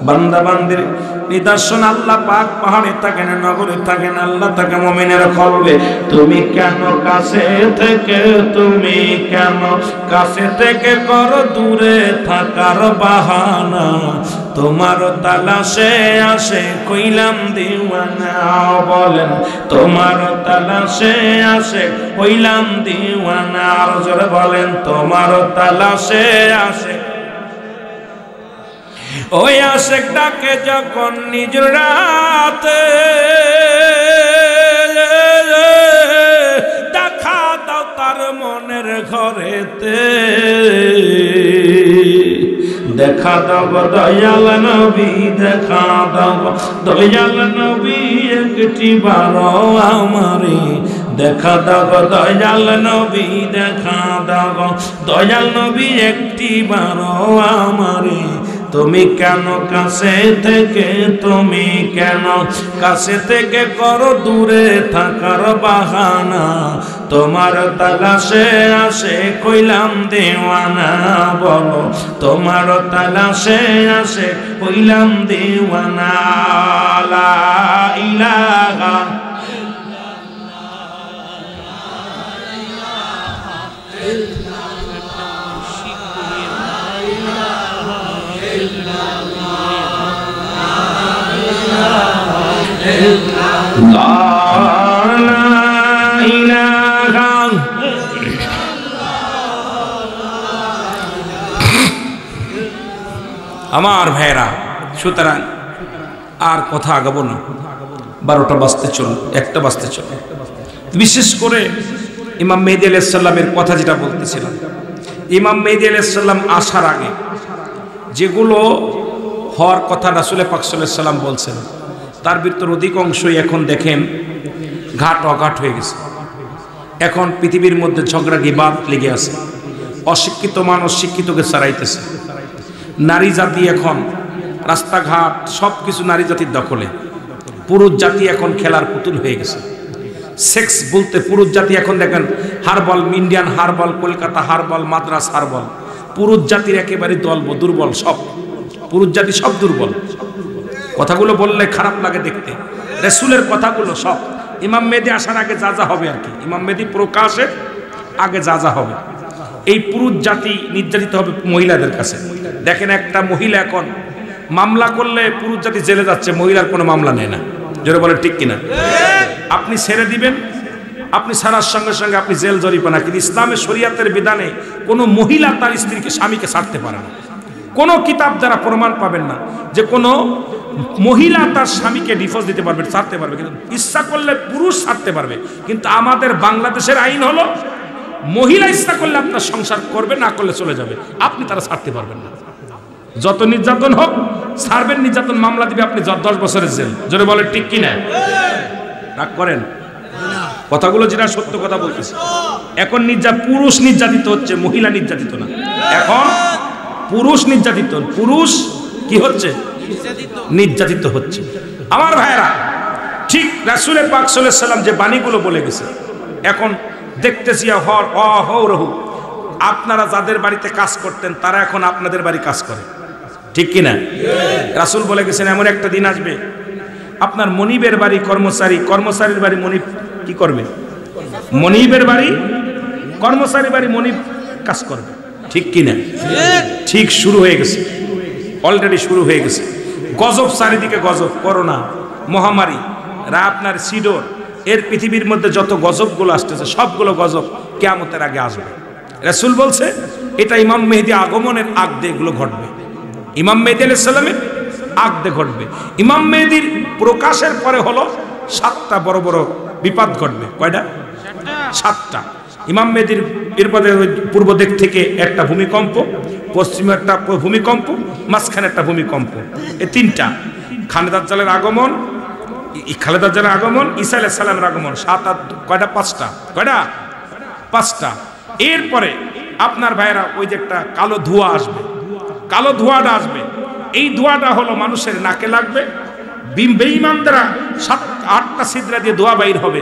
বান্দা বান্দির নিদর্শন, আল্লাহ পাক পাহাড়ে থাকেন, নগরে থাকেন, আল্লাহ থাকে মুমিনের কলবে। তুমি কেন কাছে থেকে করো দূরে থাকার বাহানা, তোমার তালাশে আসে কইলাম দিওয়ানা। বলেন তোমার তালাশে আসে কইলাম দিওয়ানা। আর জোরে বলেন তোমার তালাশে আসে। ওই আশেক ডাকে যখন নিজ রাতে, দেখা দাও তার মনের ঘরেতে, দেখা দাও দয়াল নবী, দেখা দাও দয়াল নবী, একটি বারো আমারে দেখা দাও দয়াল নবী, দেখা দাও দয়াল নবী, একটি বারো আমারে। তুমি কেন কাছে থেকে করো দূরে থাকার বাহানা, তোমার তালাশে আসে কইলাম দেওয়ানা। বলো তোমার তালাশে আসে কইলাম দেওয়ানা। লা ইলাহা আমার ভাইরা, সুতরাং আর কথা আগাবো না, 12টা বাজতে চল, 1টা বাজতে চল। বিশেষ করে ইমাম মেহেদী আলাইহিস সালামের কথা যেটা বলতেছিলাম, ইমাম মেহেদী আলাইহিস সালাম আসার আগে যেগুলো হওয়ার কথা রাসূল পাক সাল্লাল্লাহু আলাইহি সাল্লাম বলছেন, তার ভিতর অধিকাংশই এখন দেখেন ঘাট অঘাট হয়ে গেছে। এখন পৃথিবীর মধ্যে ঝগড়া বিবাদ লেগে আছে, অশিক্ষিত মানুষ শিক্ষিতকে ছাড়াইতেছে, নারী জাতি এখন রাস্তাঘাট সব কিছু নারী জাতির দখলে, পুরুষ জাতি এখন খেলার পুতুল হয়ে গেছে। সেক্স বলতে পুরুষ জাতি এখন দেখেন হারবল, ইন্ডিয়ান হারবল, কলকাতা হারবল, মাদ্রাস হারবল, পুরুষ জাতির একেবারে দুর্বল, সব পুরুষ জাতি সব দুর্বল। কথাগুলো বললে খারাপ লাগে দেখতে, রাসূলের কথাগুলো সব। ইমাম মেহেদী আসার আগে যা যা হবে আর কি, ইমাম মেহেদী প্রকাশের আগে যা যা হবে, এই পুরুষ জাতি নির্যাতিত হবে মহিলাদের কাছে। দেখেন একটা মহিলা এখন মামলা করলে পুরুষ জাতি জেলে যাচ্ছে, মহিলার কোনো মামলা নেয় না। জোরে বলে ঠিক কিনা? আপনি ছেড়ে দিবেন, আপনি ছাড়ার সঙ্গে সঙ্গে আপনি জেল জরিমানা। কিন্তু ইসলামের শরীয়তের বিধানে কোনো মহিলা তার স্ত্রীকে স্বামীকে ছাড়তে পারে না। কোনো কিতাব দ্বারা প্রমাণ পাবেন না যে কোনো মহিলা তার স্বামীকে ডিভোর্স দিতে পারবে, ছাড়তে পারবে, কিন্তু ইচ্ছা করলে পুরুষ ছাড়তে পারবে। কিন্তু আমাদের বাংলাদেশের আইন হলো মহিলা ইচ্ছা করলে আপনার সংসার করবে, না করলে চলে যাবে, আপনি তারা ছাড়তে পারবেন না। যত নির্যাতন হোক ছাড়বেন, নির্যাতন মামলা দিবে, আপনি 10 বছরের জেল। জোরে বলেন ঠিক কিনা? রাগ করেন কথাগুলো, যেটা সত্য কথা বলতেছে। এখন পুরুষ নির্যাতিত হচ্ছে, মহিলা নির্যাতিত না। এখন পুরুষ নির্যাতিত, পুরুষ কি হচ্ছে? নির্যাতিত হচ্ছে। আমার ভাইরা, ঠিক রাসূলের পাক সাল্লাল্লাহু আলাইহি ওয়াসাল্লাম যে বাণীগুলো বলে গেছে, এখন দেখতেছি আপনারা যাদের বাড়িতে কাজ করতেন তারা এখন আপনাদের বাড়ি কাজ করে, ঠিক কিনা? রাসূল বলে গেছেন এমন একটা দিন আসবে আপনার মনিবের বাড়ি কর্মচারী, কর্মচারীর বাড়ি মনিব কি করবে? মনিবের বাড়ি কর্মচারী বাড়ি মনিব কাজ করবে, ঠিক কিনা? ঠিক শুরু হয়ে গেছে, অলরেডি শুরু হয়ে গেছে। গজব চারিদিকে গজব, করোনা মহামারী, আপনার সিডর, এর পৃথিবীর মধ্যে যত গজবগুলো আসতেছে সবগুলো গজব কিয়ামতের আগে আসবে। রাসূল বলছে এটা ইমাম মেহেদী আগমনের আগ দিয়ে এগুলো ঘটবে। ইমাম মেহেদী আলাইহিস সালামের আগ দিয়ে ঘটবে। ইমাম মেহেদীর প্রকাশের পরে হলো 7টা বড় বড় বিপদ ঘটবে। কয়টা? 7টা। ইমাম মেহেদীর এরপরে পূর্ব দিক থেকে একটা ভূমিকম্প, পশ্চিমে একটা ভূমিকম্প, মাঝখানে একটা ভূমিকম্প, এই 3টা। খালেদা জালের আগমন, খালেদা জালের আগমন, ঈসা আলাইহিস সালামের আগমন। 7 আর কয়টা? 5টা। কয়টা? 5টা। এরপরে আপনার ভাইরা ওই যে একটা কালো ধোঁয়া আসবে, কালো ধোঁয়াটা আসবে। এই ধোঁয়াটা হলো মানুষের নাকে লাগবে, বেঈমানরা 7-8টা ছিদ্রা দিয়ে ধোঁয়া বাইর হবে।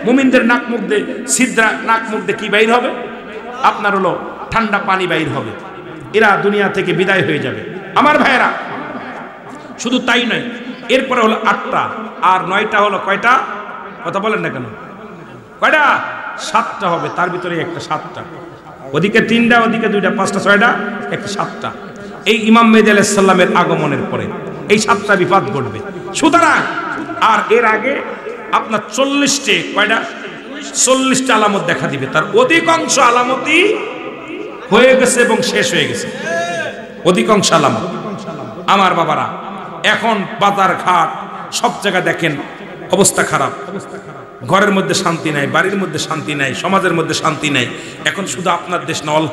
মুমিনদের নাক মুখ দিয়ে ছিদ্রা, নাক মুখ দিয়ে কি বাইর হবে? আপনার হলো ঠান্ডা পানি বাইর হবে। এরা দুনিয়া থেকে বিদায় হয়ে যাবে। আমার ভাইরা, শুধু তাই নয়, এরপরে হলো 8টা, আর 9টা হলো কয়টা? কথা বলেন না কেন? কয়টা? 7টা হবে, তার ভিতরে একটা 7টা, ওদিকে 3টা, ওদিকে 2টা, 5টা, 6টা, একটা 7টা। এই ইমাম মেহেদী আলাইহিস সালামের আগমনের পরে এই 7টা বিপদ ঘটবে। সুতরাং আর এর আগে আপনার 40টে, কয়টা? 40টা আলামত দেখা দিবে। তার অধিকাংশ আলামতই হয়ে গেছে এবং শেষ হয়ে গেছে, অধিকাংশ আলামত। আমার বাবারা, এখন বাজার ঘাট সব জায়গা দেখেন অবস্থা খারাপ। ঘরের মধ্যে শান্তি নাই, বাড়ির মধ্যে শান্তি নাই, সমাজের মধ্যে শান্তি নাই। এখন শুধু আপনার দেশ না, অল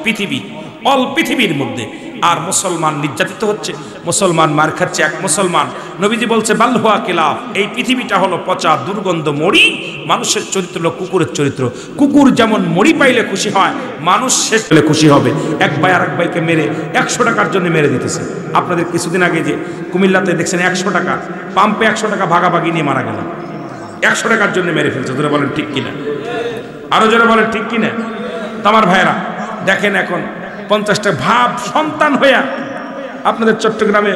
পৃথিবীর মধ্যে। আর মুসলমান নির্যাতিত হচ্ছে, মুসলমান মার খাচ্ছে। এক মুসলমান, নবীজি বলছে বাল হুয়া কিলাফ, এই পৃথিবীটা হলো পচা দুর্গন্ধ মরি। মানুষের চরিত্র হলো কুকুরের চরিত্র। কুকুর যেমন মরি পাইলে খুশি হয়, মানুষ শেষ পেলে খুশি হবে। এক ভাই আর এক ভাইকে মেরে 100 টাকার জন্য মেরে দিতেছে। আপনাদের কিছুদিন আগে যে কুমিল্লাতে দেখছেন 100 টাকা পাম্পে 100 টাকা ভাগাভাগি নিয়ে মারা গেল, 100 টাকার জন্য মেরে ফেলছে। জোরে বলেন ঠিক কিনা? আরো জোরে বলেন ঠিক কিনা? আমার ভাইরা দেখেন, এখন 50টা ভাব সন্তান হইয়া আপনাদের চট্টগ্রামে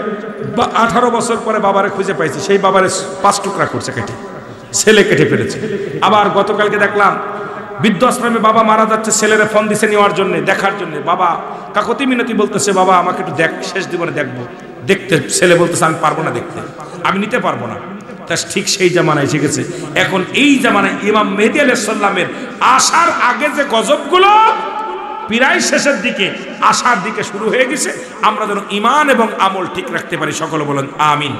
18 বছর পরে বাবারে খুঁজে পাইছে, সেই বাবারে 5 টুকরা করছে, কেটে ছেলে কেটে ফেলেছে। আবার গতকালকে দেখলাম বৃদ্ধাশ্রমে বাবা মারা যাচ্ছে, ছেলেরা ফোন দিছে নেওয়ার জন্য, দেখার জন্য। বাবা কাকতি মিনতি বলতেছে, বাবা আমাকে একটু দেখ, শেষ জীবনে দেখবো। দেখতে ছেলে বলতেছে আমি পারবো না দেখতে, আমি নিতে পারবো না। তা ঠিক সেই জামানায় এসে গেছে। এখন এই জামানায় ইমাম মেহেদী আলাইহিস সালামের আসার আগে যে গজবগুলো প্রায় শেষের দিকে, আসার দিকে শুরু হয়ে গেছে। আমরা যেন ঈমান এবং আমল ঠিক রাখতে পারি। সকলে বলেন আমিন।